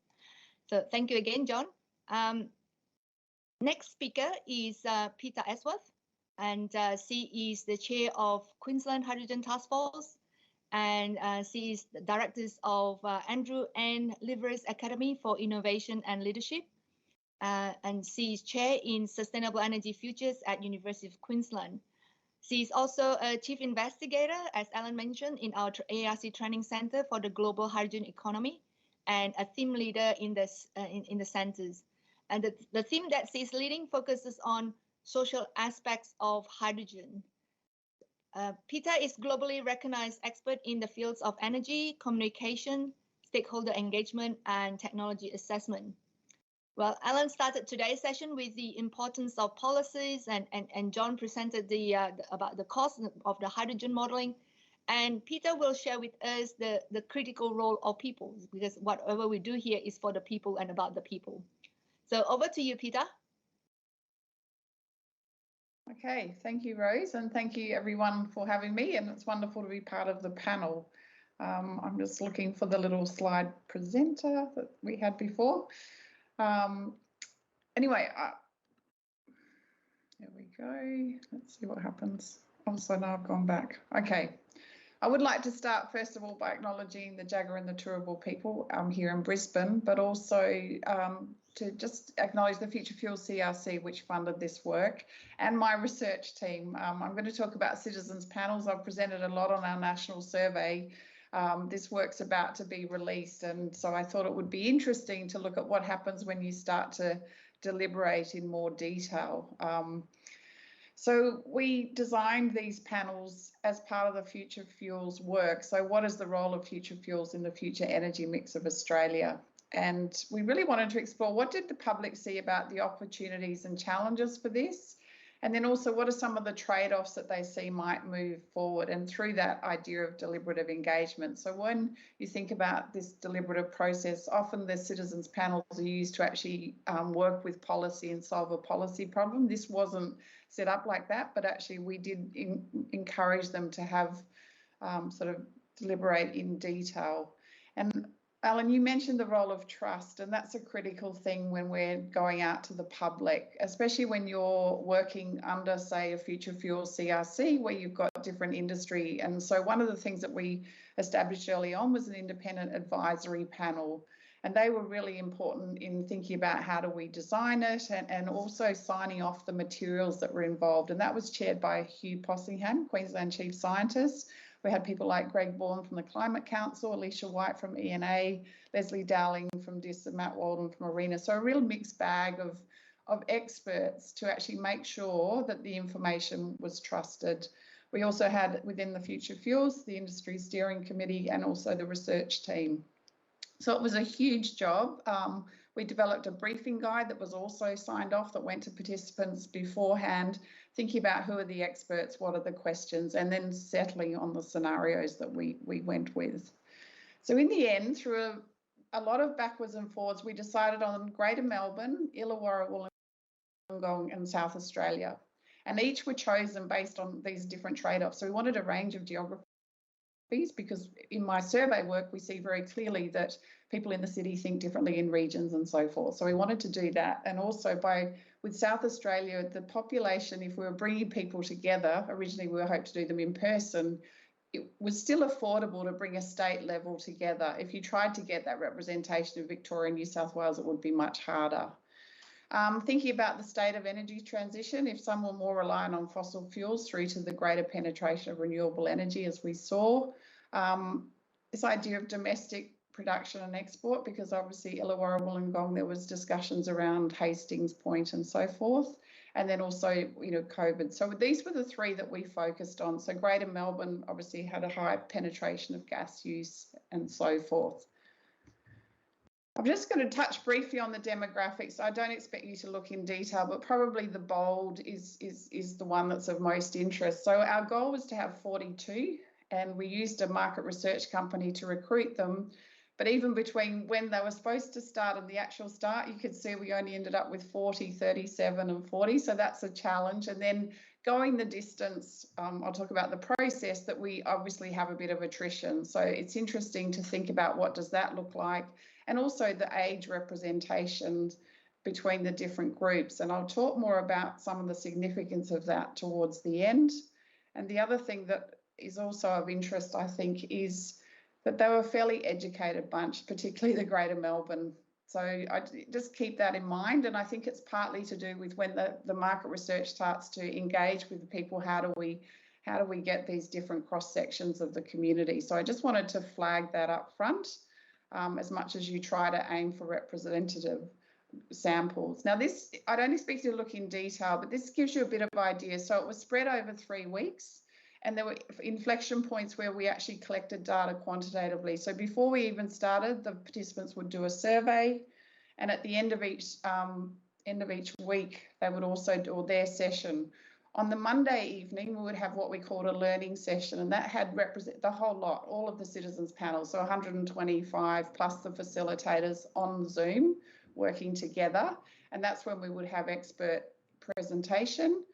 So thank you again, John. Next speaker is Peter Asworth, and she is the chair of Queensland Hydrogen Task Force, and she is the director of Andrew N. Liveris Academy for Innovation and Leadership. And she is chair in Sustainable Energy Futures at University of Queensland. She is also a chief investigator, as Alan mentioned, in our ARC Training Centre for the Global Hydrogen Economy, and a theme leader in the centres. And the theme that she's leading focuses on social aspects of hydrogen. Peter is globally recognized expert in the fields of energy, communication, stakeholder engagement, and technology assessment. Well, Alan started today's session with the importance of policies, and John presented about the cost of the hydrogen modeling. And Peter will share with us the critical role of people, because whatever we do here is for the people and about the people. So over to you, Peter. Okay, thank you, Rose, and thank you everyone for having me, and it's wonderful to be part of the panel. I'm just looking for the little slide presenter that we had before. Anyway, there we go. Let's see what happens. Also, now I've gone back. Okay. I would like to start, first of all, by acknowledging the Jagera and the Turrbal people here in Brisbane, but also to just acknowledge the Future Fuels CRC, which funded this work, and my research team. I'm going to talk about citizens panels. I've presented a lot on our national survey. This work's about to be released, and so I thought it would be interesting to look at what happens when you start to deliberate in more detail. So we designed these panels as part of the Future Fuels work. So what is the role of Future Fuels in the future energy mix of Australia? And we really wanted to explore what did the public see about the opportunities and challenges for this? And then also what are some of the trade-offs that they see might move forward, and through that idea of deliberative engagement. So when you think about this deliberative process, often the citizens panels are used to actually work with policy and solve a policy problem. This wasn't set up like that, but actually we did encourage them to have sort of deliberate in detail. And Alan, you mentioned the role of trust, and that's a critical thing when we're going out to the public, especially when you're working under, say, a Future Fuels CRC where you've got different industry. And so one of the things that we established early on was an independent advisory panel. And they were really important in thinking about how do we design it, and also signing off the materials that were involved. And that was chaired by Hugh Possingham, Queensland Chief Scientist. We had people like Greg Bourne from the Climate Council, Alicia White from ENA, Leslie Dowling from DIS, and Matt Walden from ARENA. So a real mixed bag of experts to actually make sure that the information was trusted. We also had within the Future Fuels, the Industry Steering Committee, and also the research team. So it was a huge job. We developed a briefing guide that was also signed off that went to participants beforehand, thinking about who are the experts, what are the questions, and then settling on the scenarios that we went with. So in the end, through a lot of backwards and forwards, we decided on Greater Melbourne, Illawarra, Wollongong and South Australia. And each were chosen based on these different trade-offs. So we wanted a range of geographies, because in my survey work, we see very clearly that people in the city think differently in regions and so forth. So we wanted to do that. And also with South Australia, the population, if we were bringing people together, originally we were hoping to do them in person, it was still affordable to bring a state level together. If you tried to get that representation of Victoria and New South Wales, it would be much harder. Thinking about the state of energy transition, if some were more reliant on fossil fuels through to the greater penetration of renewable energy, as we saw, this idea of domestic production and export, because obviously Illawarra, Wollongong, there was discussions around Hastings Point and so forth, and then also, COVID. So these were the three that we focused on. So Greater Melbourne obviously had a high penetration of gas use and so forth. I'm just going to touch briefly on the demographics. I don't expect you to look in detail, but probably the bold is the one that's of most interest. So our goal was to have 42, and we used a market research company to recruit them. But even between when they were supposed to start and the actual start, you could see we only ended up with 40, 37 and 40. So that's a challenge. And then going the distance, I'll talk about the process, that we obviously have a bit of attrition. So it's interesting to think about what does that look like, and also the age representation between the different groups. And I'll talk more about some of the significance of that towards the end. And the other thing that is also of interest, I think, is that they were a fairly educated bunch, particularly the Greater Melbourne. So I just keep that in mind. And I think it's partly to do with when the market research starts to engage with the people, how do we get these different cross sections of the community? So I just wanted to flag that up front, as much as you try to aim for representative samples. Now this, I don't expect you to look in detail, but this gives you a bit of idea. So it was spread over 3 weeks, and there were inflection points where we actually collected data quantitatively. So before we even started, the participants would do a survey, and at the end of each week, they would also do their session. On the Monday evening, we would have what we called a learning session, and that had represent the whole lot, all of the citizens panels, so 125 plus the facilitators on Zoom working together. And that's when we would have expert presentation.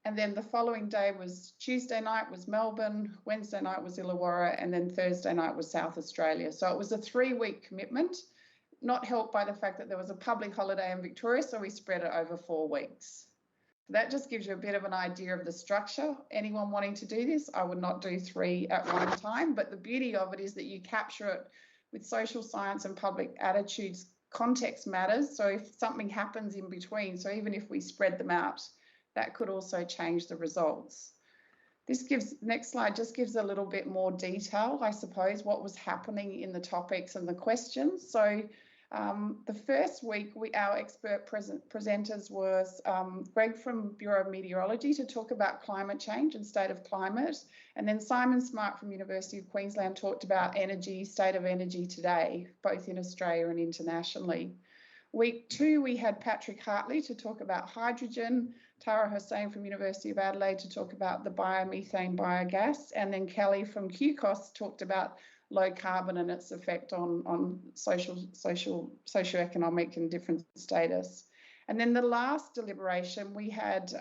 And then the following day was Tuesday night was Melbourne, Wednesday night was Illawarra, and then Thursday night was South Australia. So it was a 3-week commitment, not helped by the fact that there was a public holiday in Victoria, so we spread it over 4 weeks. That just gives you a bit of an idea of the structure. Anyone wanting to do this, I would not do 3 at one time, but the beauty of it is that you capture it with social science and public attitudes. Context matters, so if something happens in between, so even if we spread them out, that could also change the results. This gives, next slide, just gives a little bit more detail, I suppose, what was happening in the topics and the questions. So the first week, our expert presenters was Greg from Bureau of Meteorology to talk about climate change and state of climate. And then Simon Smart from University of Queensland talked about energy, state of energy today, both in Australia and internationally. Week 2, we had Patrick Hartley to talk about hydrogen, Tara Hussain from University of Adelaide to talk about the biomethane biogas, and then Kelly from QCOS talked about low carbon and its effect on socioeconomic and different status. And then the last deliberation, we had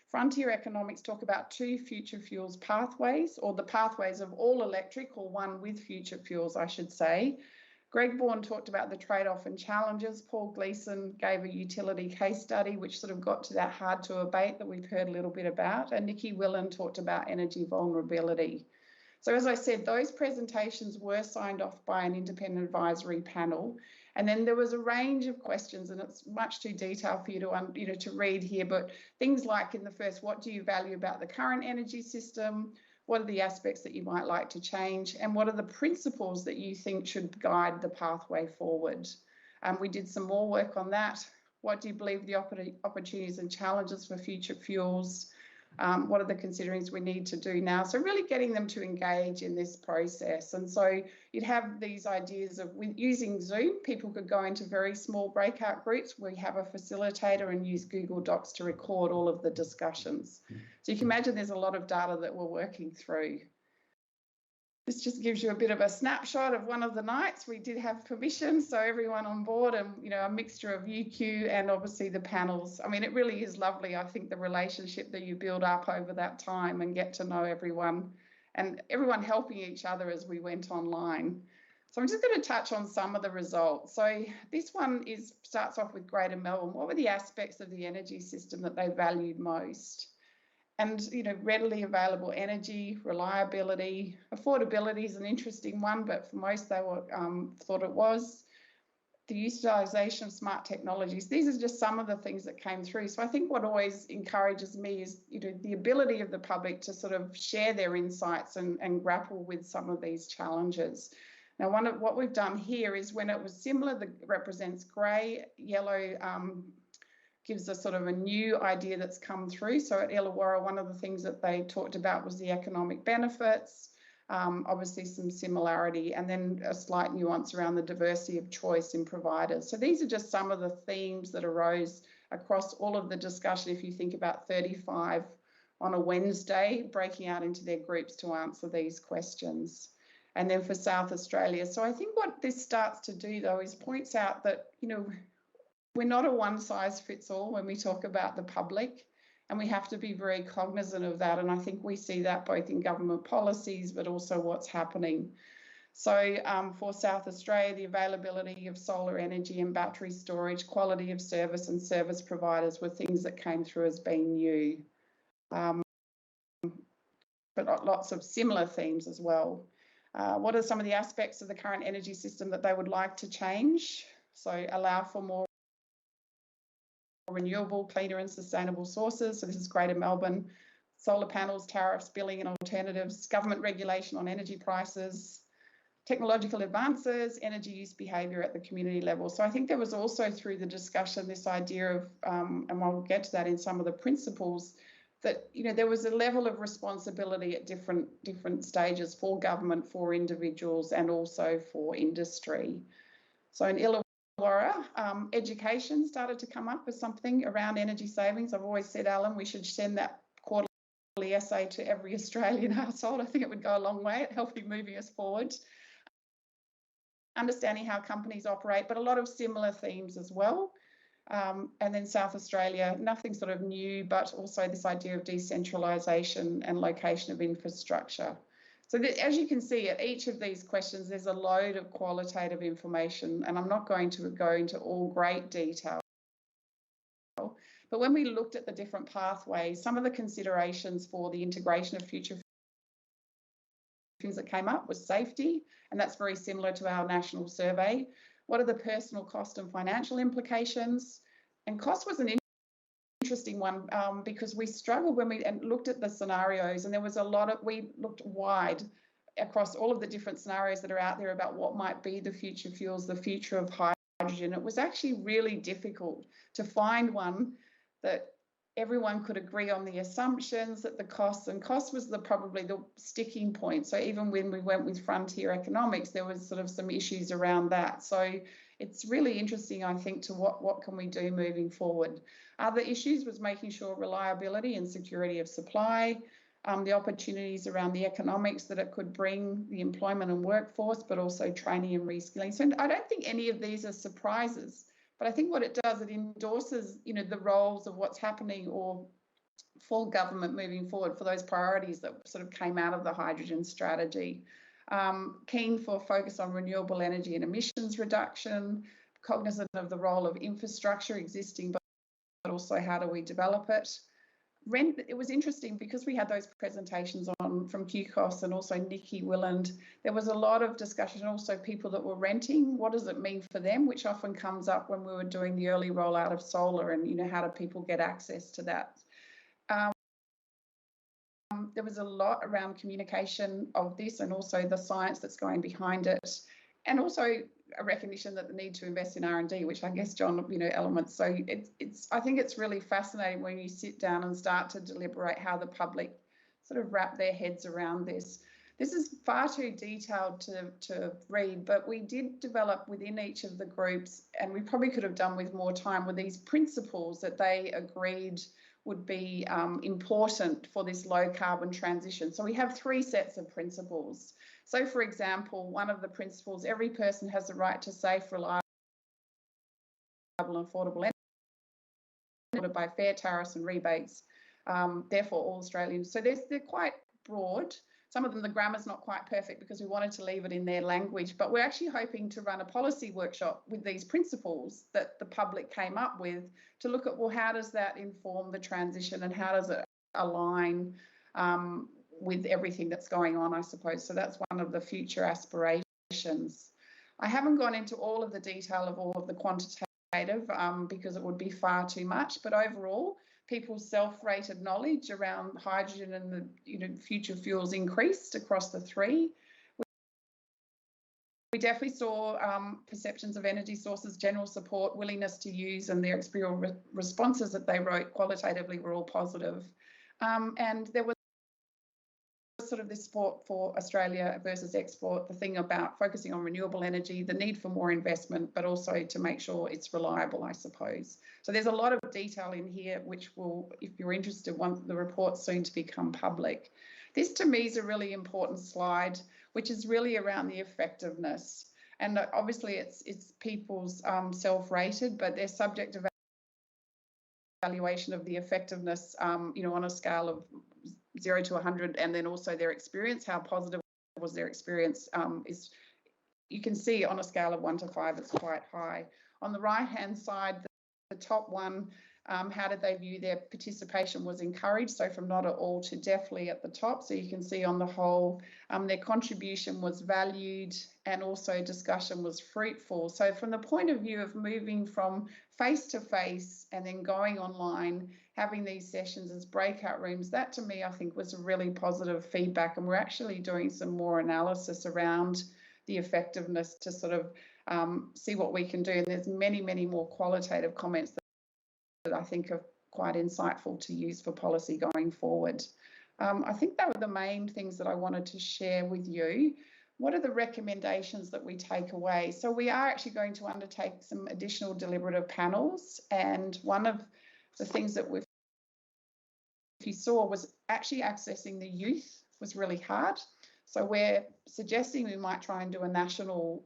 Frontier Economics talk about 2 future fuels pathways, or the pathways of all electric, or one with future fuels, I should say. Greg Bourne talked about the trade-off and challenges. Paul Gleeson gave a utility case study, which sort of got to that hard to abate that we've heard a little bit about. And Nikki Willen talked about energy vulnerability. So as I said, those presentations were signed off by an independent advisory panel. And then there was a range of questions, and it's much too detailed for you to, to read here, but things like in the first, what do you value about the current energy system? What are the aspects that you might like to change? And what are the principles that you think should guide the pathway forward? We did some more work on that. What do you believe the opportunities and challenges for future fuels? What are the considerings we need to do now? So really getting them to engage in this process. And so you'd have these ideas of using Zoom. People could go into very small breakout groups. We have a facilitator and use Google Docs to record all of the discussions. So you can imagine there's a lot of data that we're working through. This just gives you a bit of a snapshot of one of the nights. We did have permission, so everyone on board, and a mixture of UQ and obviously the panels. I mean, it really is lovely. I think the relationship that you build up over that time and get to know everyone, and everyone helping each other as we went online. So I'm just going to touch on some of the results. So this one starts off with Greater Melbourne. What were the aspects of the energy system that they valued most? And, readily available energy, reliability, affordability is an interesting one, but for most they were thought it was. The utilisation of smart technologies. These are just some of the things that came through. So I think what always encourages me is, the ability of the public to sort of share their insights and grapple with some of these challenges. Now, what we've done here is when it was similar, that represents grey, yellow, gives us sort of a new idea that's come through. So at Illawarra, one of the things that they talked about was the economic benefits, obviously some similarity, and then a slight nuance around the diversity of choice in providers. So these are just some of the themes that arose across all of the discussion. If you think about 35 on a Wednesday, breaking out into their groups to answer these questions. And then for South Australia. So I think what this starts to do, though, is points out that, we're not a one-size-fits-all when we talk about the public, and we have to be very cognizant of that. And I think we see that both in government policies, but also what's happening. So for South Australia, the availability of solar energy and battery storage, quality of service and service providers were things that came through as being new. But lots of similar themes as well. What are some of the aspects of the current energy system that they would like to change? So allow for more renewable, cleaner and sustainable sources. So this is Greater Melbourne. Solar panels, tariffs, billing and alternatives, government regulation on energy prices, technological advances, energy use behaviour at the community level. So I think there was also through the discussion this idea of, and we'll get to that in some of the principles, that there was a level of responsibility at different stages for government, for individuals and also for industry. So in Illawarra, education started to come up as something around energy savings. I've always said, Alan, we should send that quarterly essay to every Australian household. I think it would go a long way at helping moving us forward. Understanding how companies operate, but a lot of similar themes as well. And then South Australia, nothing sort of new, but also this idea of decentralisation and location of infrastructure. So as you can see, at each of these questions, there's a load of qualitative information, and I'm not going to go into all great detail. But when we looked at the different pathways, some of the considerations for the integration of future things that came up was safety, and that's very similar to our national survey. What are the personal cost and financial implications? And cost was an interesting one because we struggled when we looked at the scenarios, and there was a lot of, we looked wide across all of the different scenarios that are out there about what might be the future fuels, the future of hydrogen. It was actually really difficult to find one that everyone could agree on the assumptions, that the costs, and cost was probably the sticking point. So even when we went with frontier economics, there was sort of some issues around that. So it's really interesting, I think, to what can we do moving forward. Other issues was making sure reliability and security of supply, the opportunities around the economics that it could bring, the employment and workforce, but also training and reskilling. So I don't think any of these are surprises. But I think what it does, it endorses, the roles of what's happening or for government moving forward for those priorities that sort of came out of the hydrogen strategy. Keen for focus on renewable energy and emissions reduction, cognizant of the role of infrastructure existing, but also how do we develop it. It was interesting because we had those presentations on from QCOS and also Nikki Willand. There was a lot of discussion, also people that were renting. What does it mean for them? Which often comes up when we were doing the early rollout of solar, and how do people get access to that? There was a lot around communication of this, and also the science that's going behind it, and also a recognition that the need to invest in R&D, which I guess John, elements. So I think it's really fascinating when you sit down and start to deliberate how the public sort of wrap their heads around this. This is far too detailed to read, but we did develop within each of the groups, and we probably could have done with more time, with these principles that they agreed would be important for this low carbon transition. So we have 3 sets of principles. So, for example, one of the principles, every person has the right to safe, reliable and affordable energy by fair tariffs and rebates, therefore all Australians. So they're quite broad. Some of them, the grammar's not quite perfect because we wanted to leave it in their language, but we're actually hoping to run a policy workshop with these principles that the public came up with to look at, well, how does that inform the transition and how does it align with everything that's going on, I suppose. So that's one of the future aspirations. I haven't gone into all of the detail of all of the quantitative because it would be far too much, but overall, people's self-rated knowledge around hydrogen and the future fuels increased across the 3. We definitely saw perceptions of energy sources, general support, willingness to use, and their experiential responses that they wrote qualitatively were all positive. And there was sort of this support for Australia versus export, the thing about focusing on renewable energy, the need for more investment, but also to make sure it's reliable, I suppose. So there's a lot of detail in here, which will, if you're interested, want the report soon to become public. This to me is a really important slide, which is really around the effectiveness. And obviously it's people's self-rated, but they're subject to evaluation of the effectiveness, on a scale of 0 to 100, and then also their experience, how positive was their experience, is, you can see on a scale of 1 to 5, it's quite high. On the right-hand side, the top one, how did they view their participation was encouraged, so from not at all to definitely at the top. So you can see on the whole, their contribution was valued and also discussion was fruitful. So from the point of view of moving from face-to-face and then going online, having these sessions as breakout rooms, that to me I think was a really positive feedback, and we're actually doing some more analysis around the effectiveness to sort of see what we can do. And there's many, many more qualitative comments that I think are quite insightful to use for policy going forward. I think that were the main things that I wanted to share with you. What are the recommendations that we take away? So we are actually going to undertake some additional deliberative panels, and one of the things that you saw was actually accessing the youth was really hard. So we're suggesting we might try and do a national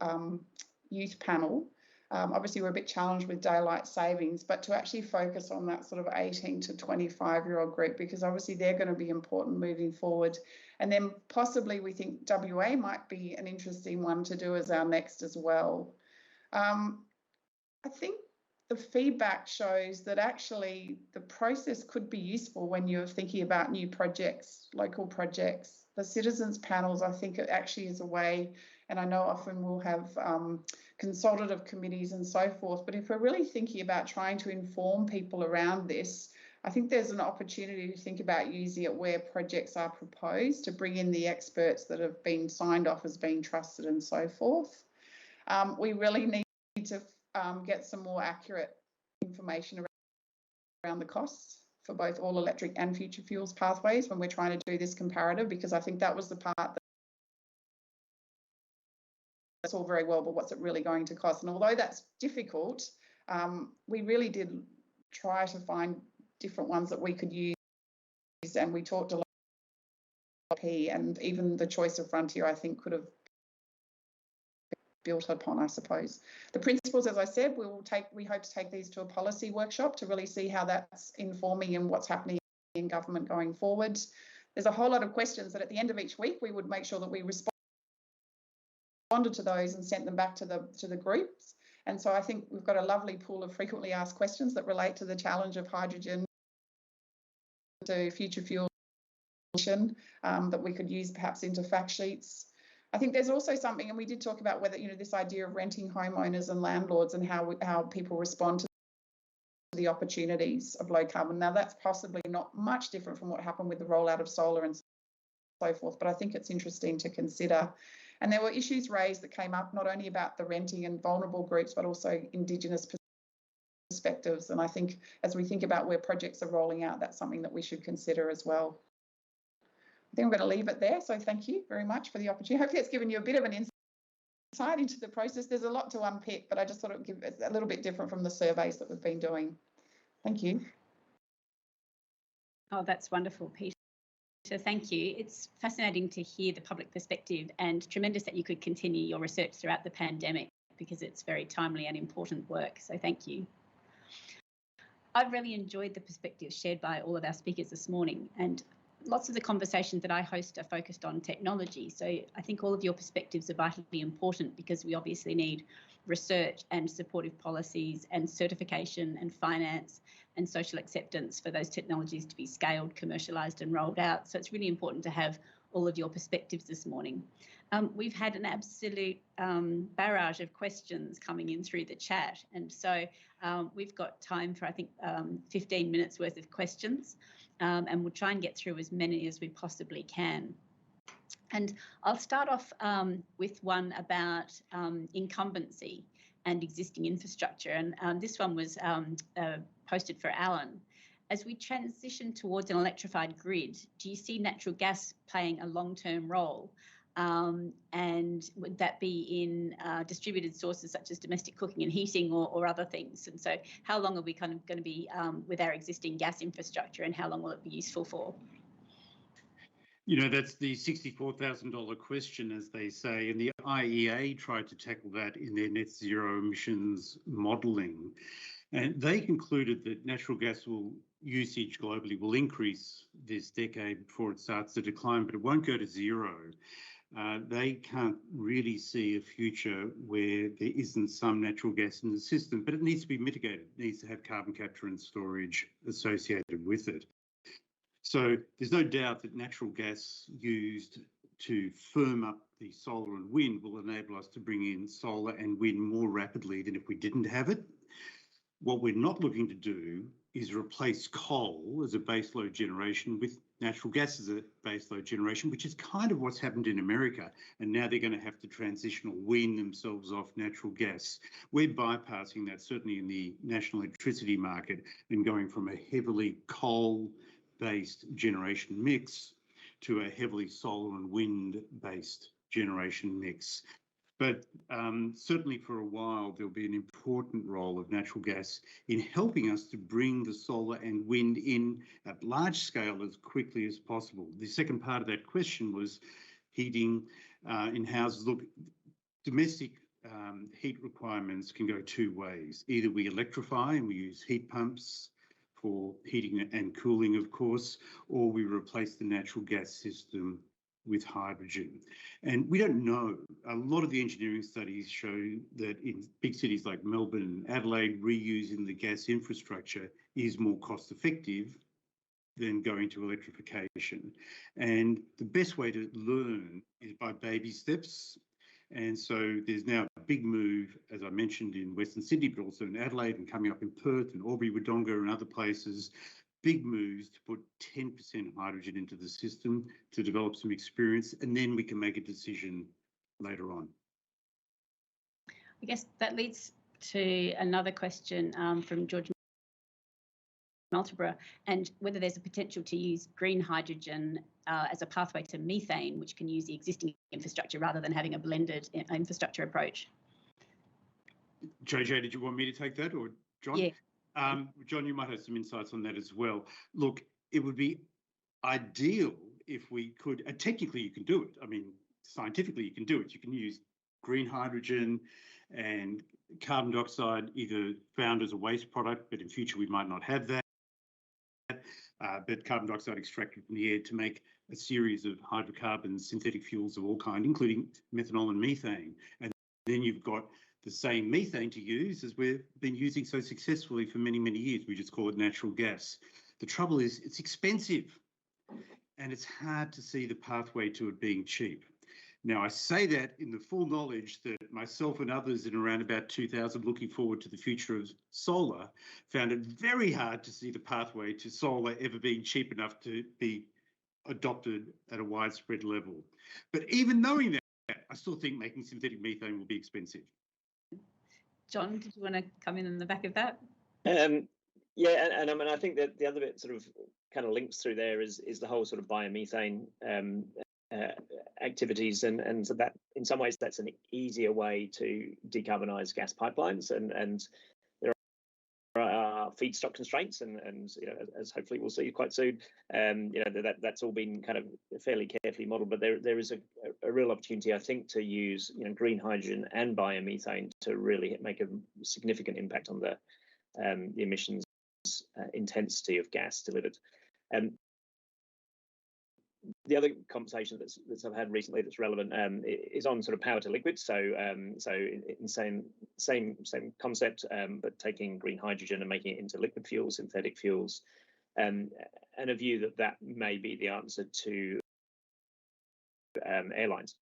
youth panel Obviously, we're a bit challenged with daylight savings, but to actually focus on that sort of 18 to 25-year-old group, because obviously they're going to be important moving forward. And then possibly we think WA might be an interesting one to do as our next as well. I think the feedback shows that actually the process could be useful when you're thinking about new projects, local projects. The citizens panels, I think it actually is a way, and I know often we'll have consultative committees and so forth, but if we're really thinking about trying to inform people around this, I think there's an opportunity to think about using it where projects are proposed, to bring in the experts that have been signed off as being trusted and so forth. We really need to get some more accurate information around the costs for both all electric and future fuels pathways when we're trying to do this comparative, because I think that was the part that's all very well, but what's it really going to cost? And although that's difficult, we really did try to find different ones that we could use, and we talked a lot about and even the choice of frontier, I think, could have built upon, I suppose. The principles, as I said, we hope to take these to a policy workshop to really see how that's informing and what's happening in government going forward. There's a whole lot of questions that at the end of each week we would make sure that we responded to those and sent them back to the groups. And so I think we've got a lovely pool of frequently asked questions that relate to the challenge of hydrogen, to future fuel that we could use perhaps into fact sheets. I think there's also something, and we did talk about whether, this idea of renting homeowners and landlords and how people respond to the opportunities of low carbon. Now, that's possibly not much different from what happened with the rollout of solar and so forth, but I think it's interesting to consider. And there were issues raised that came up, not only about the renting and vulnerable groups, but also Indigenous perspectives. And I think as we think about where projects are rolling out, that's something that we should consider as well. I think I'm going to leave it there. So thank you very much for the opportunity. Hopefully it's given you a bit of an insight into the process. There's a lot to unpick, but I just thought it would give it a little bit different from the surveys that we've been doing. Thank you. Oh, that's wonderful, Peter. Thank you. It's fascinating to hear the public perspective, and tremendous that you could continue your research throughout the pandemic, because it's very timely and important work. So thank you. I've really enjoyed the perspectives shared by all of our speakers this morning, and lots of the conversations that I host are focused on technology. So I think all of your perspectives are vitally important, because we obviously need research and supportive policies and certification and finance and social acceptance for those technologies to be scaled, commercialised and rolled out. So it's really important to have all of your perspectives this morning. We've had an absolute barrage of questions coming in through the chat. And so we've got time for, I think, 15 minutes worth of questions. And we'll try and get through as many as we possibly can. And I'll start off with one about incumbency and existing infrastructure. And this one was posted for Alan. As we transition towards an electrified grid, do you see natural gas playing a long-term role? And would that be in distributed sources such as domestic cooking and heating or other things? And so how long are we kind of going to be with our existing gas infrastructure, and how long will it be useful for? That's the $64,000 question, as they say, and the IEA tried to tackle that in their net zero emissions modelling. And they concluded that natural gas usage globally will increase this decade before it starts to decline, but it won't go to zero. They can't really see a future where there isn't some natural gas in the system, but it needs to be mitigated. It needs to have carbon capture and storage associated with it. So there's no doubt that natural gas used to firm up the solar and wind will enable us to bring in solar and wind more rapidly than if we didn't have it. What we're not looking to do is replace coal as a baseload generation with natural gas as a baseload generation, which is kind of what's happened in America. And now they're going to have to transition or wean themselves off natural gas. We're bypassing that, certainly in the national electricity market, and going from a heavily coal-based generation mix to a heavily solar and wind-based generation mix. But certainly for a while, there'll be an important role of natural gas in helping us to bring the solar and wind in at large scale as quickly as possible. The second part of that question was heating in houses. Look, domestic heat requirements can go two ways. Either we electrify and we use heat pumps for heating and cooling, of course, or we replace the natural gas system with hydrogen. And we don't know. A lot of the engineering studies show that in big cities like Melbourne and Adelaide, reusing the gas infrastructure is more cost effective than going to electrification. And the best way to learn is by baby steps. And so there's now a big move, as I mentioned, in Western Sydney, but also in Adelaide and coming up in Perth and Albury, Wodonga and other places, big moves to put 10% hydrogen into the system to develop some experience, and then we can make a decision later on. I guess that leads to another question from George Malteborough, and whether there's a potential to use green hydrogen as a pathway to methane, which can use the existing infrastructure rather than having a blended infrastructure approach. JJ, did you want me to take that, or John? Yeah. John, you might have some insights on that as well. Look, it would be ideal if we could, and technically you can do it. I mean, scientifically you can do it. You can use green hydrogen and carbon dioxide either found as a waste product, but in future we might not have that. But carbon dioxide extracted from the air to make a series of hydrocarbons, synthetic fuels of all kinds, including methanol and methane. And then you've got the same methane to use as we've been using so successfully for many, many years. We just call it natural gas. The trouble is it's expensive and it's hard to see the pathway to it being cheap. Now, I say that in the full knowledge that myself and others in around about 2000 looking forward to the future of solar found it very hard to see the pathway to solar ever being cheap enough to be adopted at a widespread level. But even knowing that, I still think making synthetic methane will be expensive. John, did you want to come in on the back of that? Yeah, and I mean, I think that the other bit sort of kind of links through there is the whole sort of biomethane activities, and so that in some ways that's an easier way to decarbonize gas pipelines, and there are feedstock constraints, and you know, as hopefully we'll see quite soon, you know, that's all been kind of fairly carefully modelled, but there is a real opportunity, I think, to use, you know, green hydrogen and biomethane to really make a significant impact on the emissions intensity of gas delivered. The other conversation that's I've had recently that's relevant is on sort of power to liquid. So in same concept, but taking green hydrogen and making it into liquid fuels, synthetic fuels, and a view that may be the answer to airlines.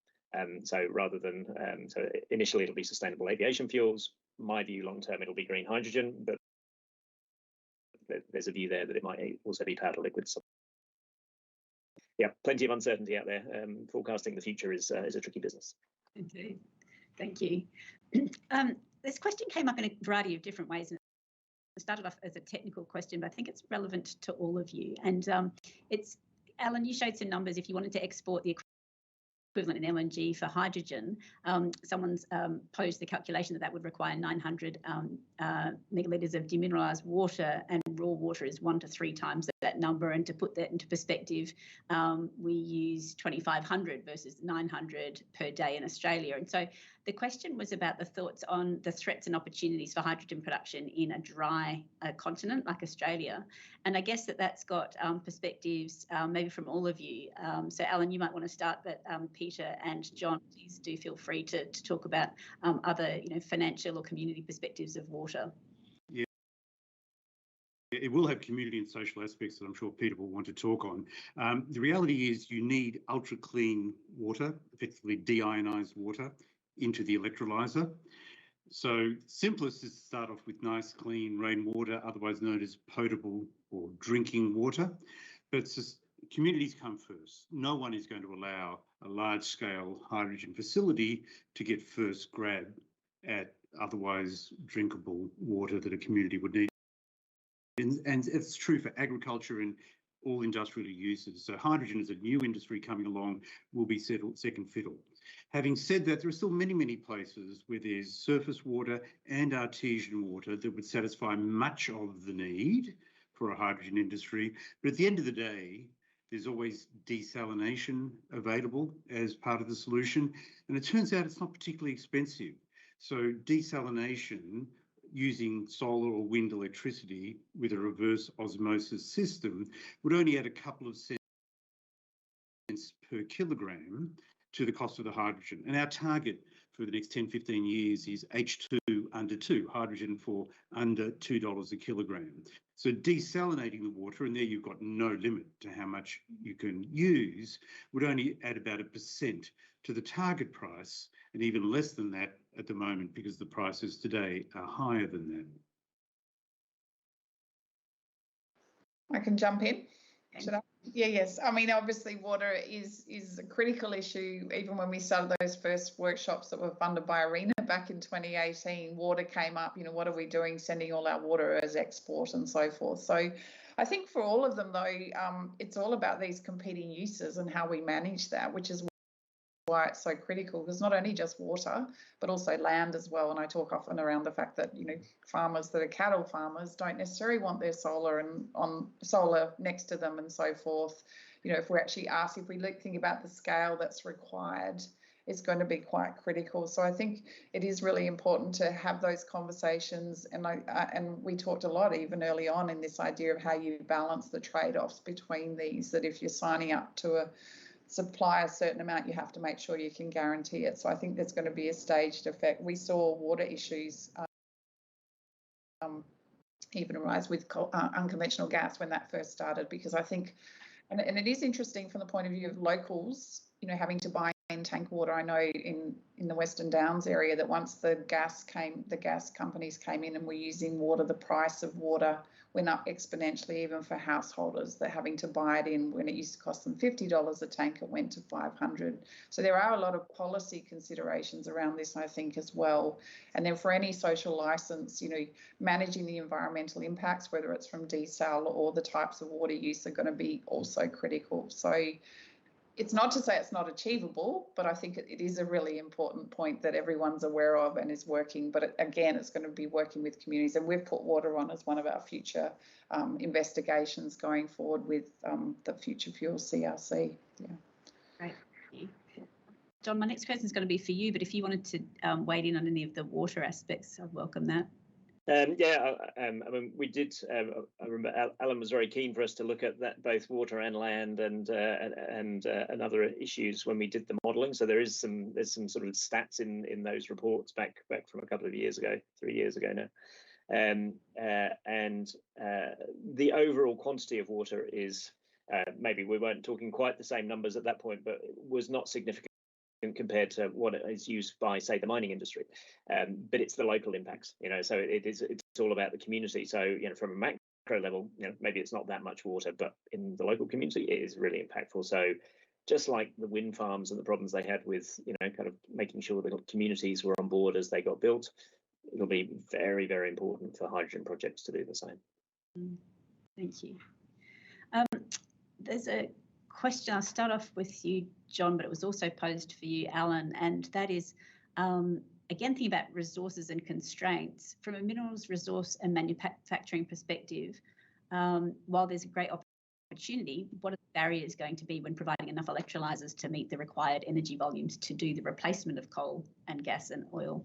So rather than so initially it'll be sustainable aviation fuels. My view long term it'll be green hydrogen, but there's a view there that it might also be power to liquids. So, yeah, plenty of uncertainty out there. Forecasting the future is a tricky business. Indeed. Thank you. This question came up in a variety of different ways, and it started off as a technical question, but I think it's relevant to all of you. And it's, Alan, you showed some numbers. If you wanted to export the equivalent in LNG for hydrogen, someone's posed the calculation that would require 900 megalitres of demineralised water, and raw water is 1 to 3 times that number. And to put that into perspective, we use 2,500 versus 900 per day in Australia. And so the question was about the thoughts on the threats and opportunities for hydrogen production in a dry continent like Australia. And I guess that's got perspectives maybe from all of you. So Alan, you might want to start, but Peter and John, please do feel free to talk about other, you know, financial or community perspectives of water. Yeah, it will have community and social aspects that I'm sure Peter will want to talk on. The reality is you need ultra clean water, effectively deionized water, into the electrolyser. So simplest is to start off with nice clean rainwater, otherwise known as potable or drinking water. But communities come first. No one is going to allow a large-scale hydrogen facility to get first grab at otherwise drinkable water that a community would need. And it's true for agriculture and all industrial uses. So hydrogen is a new industry coming along, will be second fiddle. Having said that, there are still many, many places where there's surface water and artesian water that would satisfy much of the need for a hydrogen industry. But at the end of the day, there's always desalination available as part of the solution. And it turns out it's not particularly expensive. So desalination using solar or wind electricity with a reverse osmosis system would only add a couple of cents per kilogram to the cost of the hydrogen. And our target for the next 10, 15 years is H2 under 2, hydrogen for under $2 a kilogram. So desalinating the water, and there you've got no limit to how much you can use, would only add about 1% to the target price, and even less than that at the moment because the prices today are higher than that. I can jump in. Should I? Yeah, yes. I mean, obviously, water is a critical issue. Even when we started those first workshops that were funded by ARENA back in 2018, water came up. You know, what are we doing? Sending all our water as export and so forth. So, I think for all of them, though, it's all about these competing uses and how we manage that, which is why it's so critical, because not only just water but also land as well. And I talk often around the fact that, you know, farmers that are cattle farmers don't necessarily want their solar and on solar next to them and so forth. You know, if we're actually asked, if we think about the scale that's required, it's going to be quite critical. So I think it is really important to have those conversations. And and we talked a lot even early on in this idea of how you balance the trade-offs between these, that if you're signing up to supply a certain amount, you have to make sure you can guarantee it. So I think there's going to be a staged effect. We saw water issues even arise with unconventional gas when that first started, because I think, and it is interesting from the point of view of locals, you know, having to buy in tank water. I know in the Western Downs area that once the gas companies came in and were using water, the price of water went up exponentially, even for householders. They're having to buy it in. When it used to cost them $50 a tank, it went to $500. So there are a lot of policy considerations around this, I think, as well. And then for any social license, you know, managing the environmental impacts, whether it's from desal or the types of water use, are going to be also critical. So it's not to say it's not achievable, but I think it is a really important point that everyone's aware of and is working. But again, it's going to be working with communities, and we've put water on as one of our future investigations going forward with the Future Fuel CRC. Yeah. Great. Thank you. John, my next question is going to be for you, but if you wanted to wade in on any of the water aspects, I'd welcome that. I mean, we did. I remember Alan was very keen for us to look at that, both water and land, and other issues when we did the modelling. So there's some sort of stats in those reports back from a couple of years ago, 3 years ago now, and the overall quantity of water is maybe we weren't talking quite the same numbers at that point, but it was not significant compared to what is used by, say, the mining industry, but it's the local impacts, you know. So it's all about the community. So, you know, from a macro level, you know, maybe it's not that much water, but in the local community, it is really impactful. So, just like the wind farms and the problems they had with, you know, kind of making sure the communities were on board as they got built, it'll be very, very important for hydrogen projects to do the same. Thank you. There's a question. I'll start off with you, John, but it was also posed for you, Alan, and that is, again, thinking about resources and constraints from a minerals resource and manufacturing perspective. While there's a great opportunity, what are the barriers going to be when providing enough electrolyzers to meet the required energy volumes to do the replacement of coal and gas and oil?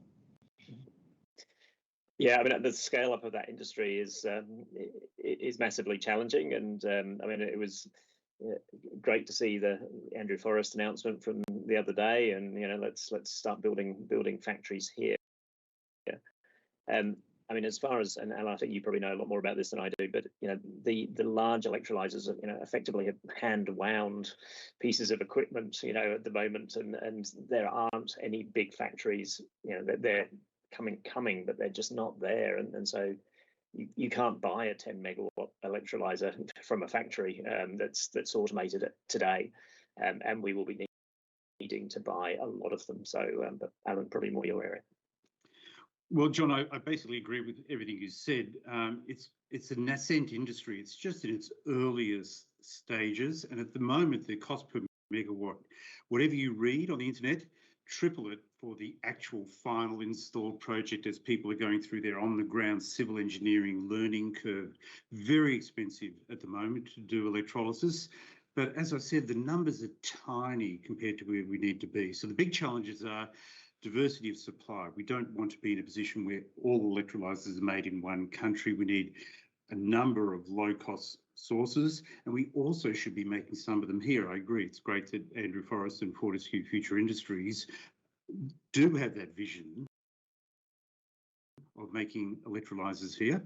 Yeah, I mean, the scale up of that industry is massively challenging, and I mean, it was great to see the Andrew Forrest announcement from the other day, and, you know, let's start building factories here. I mean, as far as, and I think you probably know a lot more about this than I do, but, you know, the large electrolyzers, you know, effectively have hand wound pieces of equipment, you know, at the moment, and there aren't any big factories, you know, they're coming, but they're just not there, and so you can't buy a 10 megawatt electrolyzer from a factory that's automated today, and we will be needing to buy a lot of them. So, but Alan, probably more your area. Well, John, I basically agree with everything you said. It's a nascent industry. It's just in its earliest stages, and at the moment, the cost per megawatt, whatever you read on the internet, triple it for the actual final installed project as people are going through their on-the-ground civil engineering learning curve. Very expensive at the moment to do electrolysis. But as I said, the numbers are tiny compared to where we need to be. So the big challenges are diversity of supply. We don't want to be in a position where all electrolyzers are made in one country. We need a number of low-cost sources, and we also should be making some of them here. I agree. It's great that Andrew Forrest and Fortescue Future Industries do have that vision of making electrolyzers here.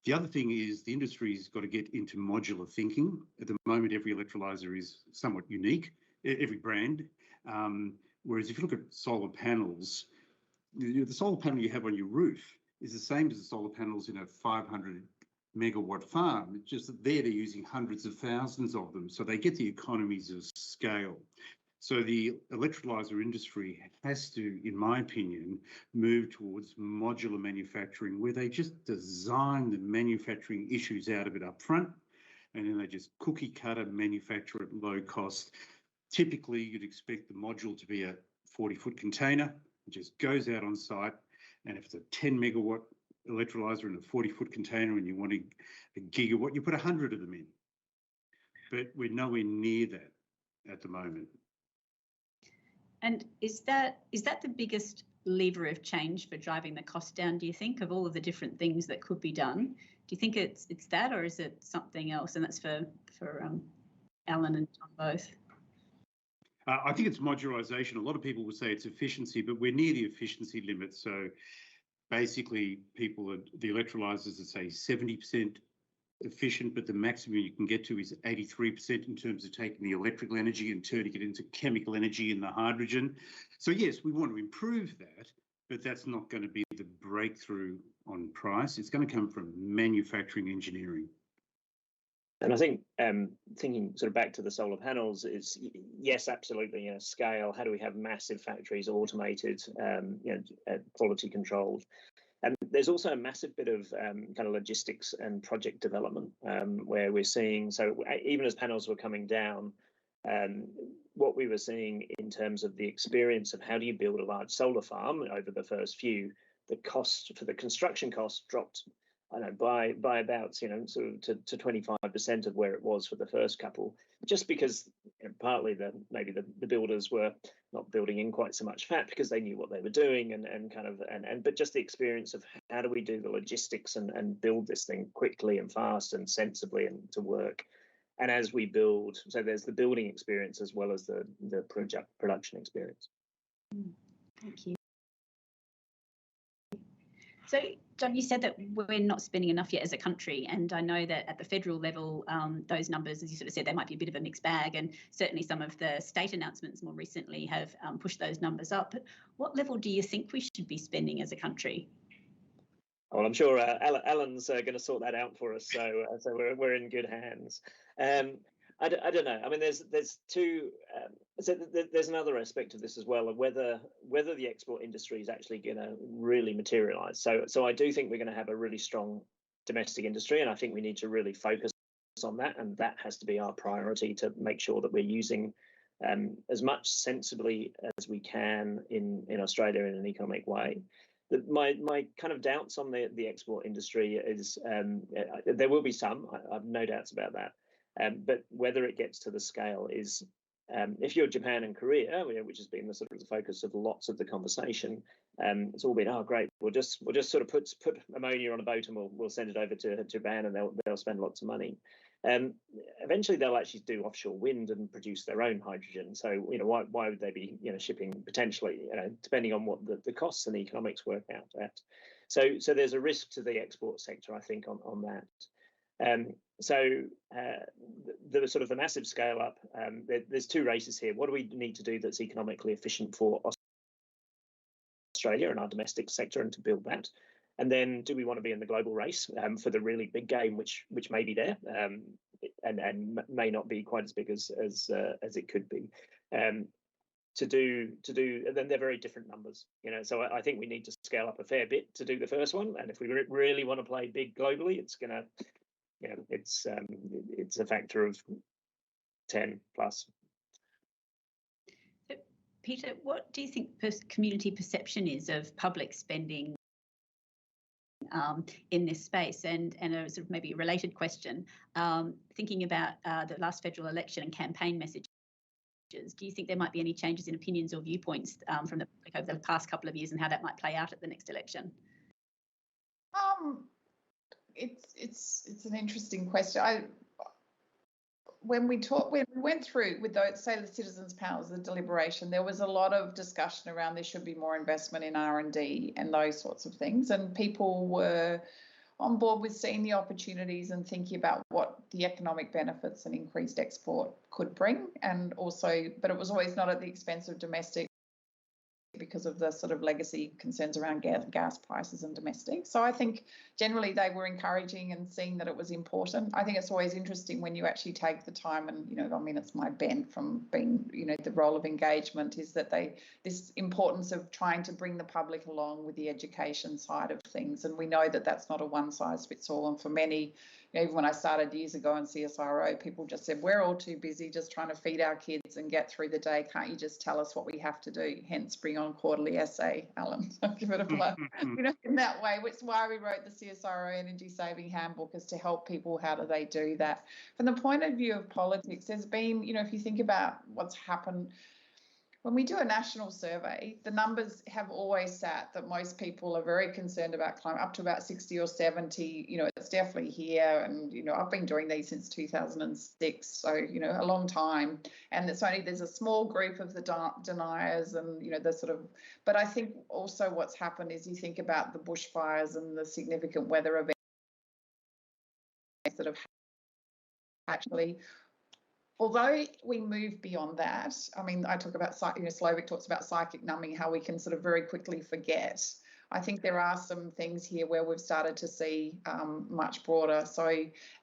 The other thing is the industry's got to get into modular thinking. At the moment, every electrolyzer is somewhat unique, every brand. Whereas if you look at solar panels, the solar panel you have on your roof is the same as the solar panels in a 500 megawatt farm. It's just that there they're using hundreds of thousands of them. So they get the economies of scale. So the electrolyzer industry has to, in my opinion, move towards modular manufacturing, where they just design the manufacturing issues out of it up front, and then they just cookie cutter manufacture at low cost. Typically, you'd expect the module to be a 40-foot container. It just goes out on site, and if it's a 10 megawatt electrolyzer in a 40-foot container and you want a gigawatt, you put 100 of them in. But we're nowhere near that at the moment. And is that the biggest lever of change for driving the cost down, do you think, of all of the different things that could be done? Do you think it's that, or is it something else? And that's for Alan and John both. I think it's modularisation. A lot of people will say it's efficiency, but we're near the efficiency limit. So basically, the electrolyzers are, say, 70% efficient, but the maximum you can get to is 83% in terms of taking the electrical energy and turning it into chemical energy in the hydrogen. So yes, we want to improve that, but that's not going to be the breakthrough on price. It's going to come from manufacturing engineering. And I think thinking sort of back to the solar panels is, yes, absolutely, scale. How do we have massive factories automated, quality controlled? And there's also a massive bit of kind of logistics and project development where we're seeing, so even as panels were coming down, what we were seeing in terms of the experience of how do you build a large solar farm over the first few, the cost for the construction cost dropped, I know, by about, sort of to 25% of where it was for the first couple, just because partly maybe the builders were not building in quite so much fat because they knew what they were doing but just the experience of how do we do the logistics and build this thing quickly and fast and sensibly and to work. And as we build, so there's the building experience as well as the production experience. Thank you. So, John, you said that we're not spending enough yet as a country, and I know that at the federal level, those numbers, as you sort of said, they might be a bit of a mixed bag, and certainly some of the state announcements more recently have pushed those numbers up. But what level do you think we should be spending as a country? Well, I'm sure Alan's going to sort that out for us, so we're in good hands. I don't know. I mean, there's two. So there's another aspect of this as well, of whether the export industry is actually going to really materialise. So I do think we're going to have a really strong domestic industry, and I think we need to really focus on that, and that has to be our priority to make sure that we're using as much sensibly as we can in Australia in an economic way. My kind of doubts on the export industry is there will be some. I have no doubts about that. But whether it gets to the scale is, if you're Japan and Korea, which has been the sort of the focus of lots of the conversation, it's all been, oh great, we'll just sort of put ammonia on a boat and we'll send it over to Japan and they'll spend lots of money. Eventually they'll actually do offshore wind and produce their own hydrogen. So why would they be shipping potentially depending on what the costs and the economics work out at. So there's a risk to the export sector, I think, on that. So the sort of the massive scale up, there's two races here. What do we need to do that's economically efficient for Australia and our domestic sector and to build that? And then do we want to be in the global race for the really big game, which may be there and may not be quite as big as it could be. To do, and then they're very different numbers, So I think we need to scale up a fair bit to do the first one, and if we really want to play big globally, it's gonna, it's a factor of 10 plus. So, Peter, what do you think community perception is of public spending in this space? And a sort of maybe a related question, thinking about the last federal election and campaign message Do you think there might be any changes in opinions or viewpoints from the public over the past couple of years, and how that might play out at the next election? It's an interesting question. When we went through with those, say, the citizens' powers, the deliberation, there was a lot of discussion around there should be more investment in R&D and those sorts of things, and people were on board with seeing the opportunities and thinking about what the economic benefits and increased export could bring, and also, but it was always not at the expense of domestic, because of the sort of legacy concerns around gas prices and domestic. So I think generally they were encouraging and seeing that it was important. I think it's always interesting when you actually take the time and, I mean, it's my bent from being, the role of engagement is that this importance of trying to bring the public along with the education side of things. And we know that that's not a one size fits all. And for many, even when I started years ago in CSIRO, people just said, we're all too busy just trying to feed our kids and get through the day. Can't you just tell us what we have to do? Hence, bring on quarterly essay, Alan. I'll give it a plug. In that way, which is why we wrote the CSIRO Energy Saving Handbook, is to help people. How do they do that? From the point of view of politics, there's been, if you think about what's happened, when we do a national survey, the numbers have always sat that most people are very concerned about climate, up to about 60 or 70. It's definitely here. And, I've been doing these since 2006. So, a long time. And there's a small group of the deniers and, the sort of, but I think also what's happened is you think about the bushfires and the significant weather events that have actually. Although we move beyond that, I mean, I talk about, Slovak talks about psychic numbing, how we can sort of very quickly forget. I think there are some things here where we've started to see much broader.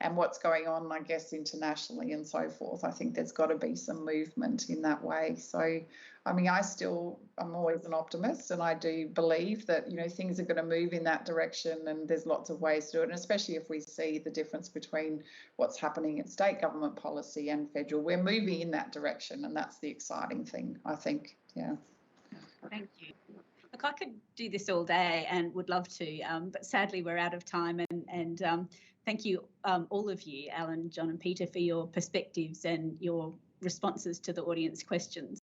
And what's going on, I guess, internationally and so forth, I think there's got to be some movement in that way. So, I mean, I'm always an optimist, and I do believe that, things are going to move in that direction, and there's lots of ways to do it. And especially if we see the difference between what's happening in state government policy and federal, we're moving in that direction, and that's the exciting thing, I think. Yeah. Thank you. Look, I could do this all day and would love to, but sadly we're out of time. And thank you, all of you, Alan, John and Peter, for your perspectives and your responses to the audience questions.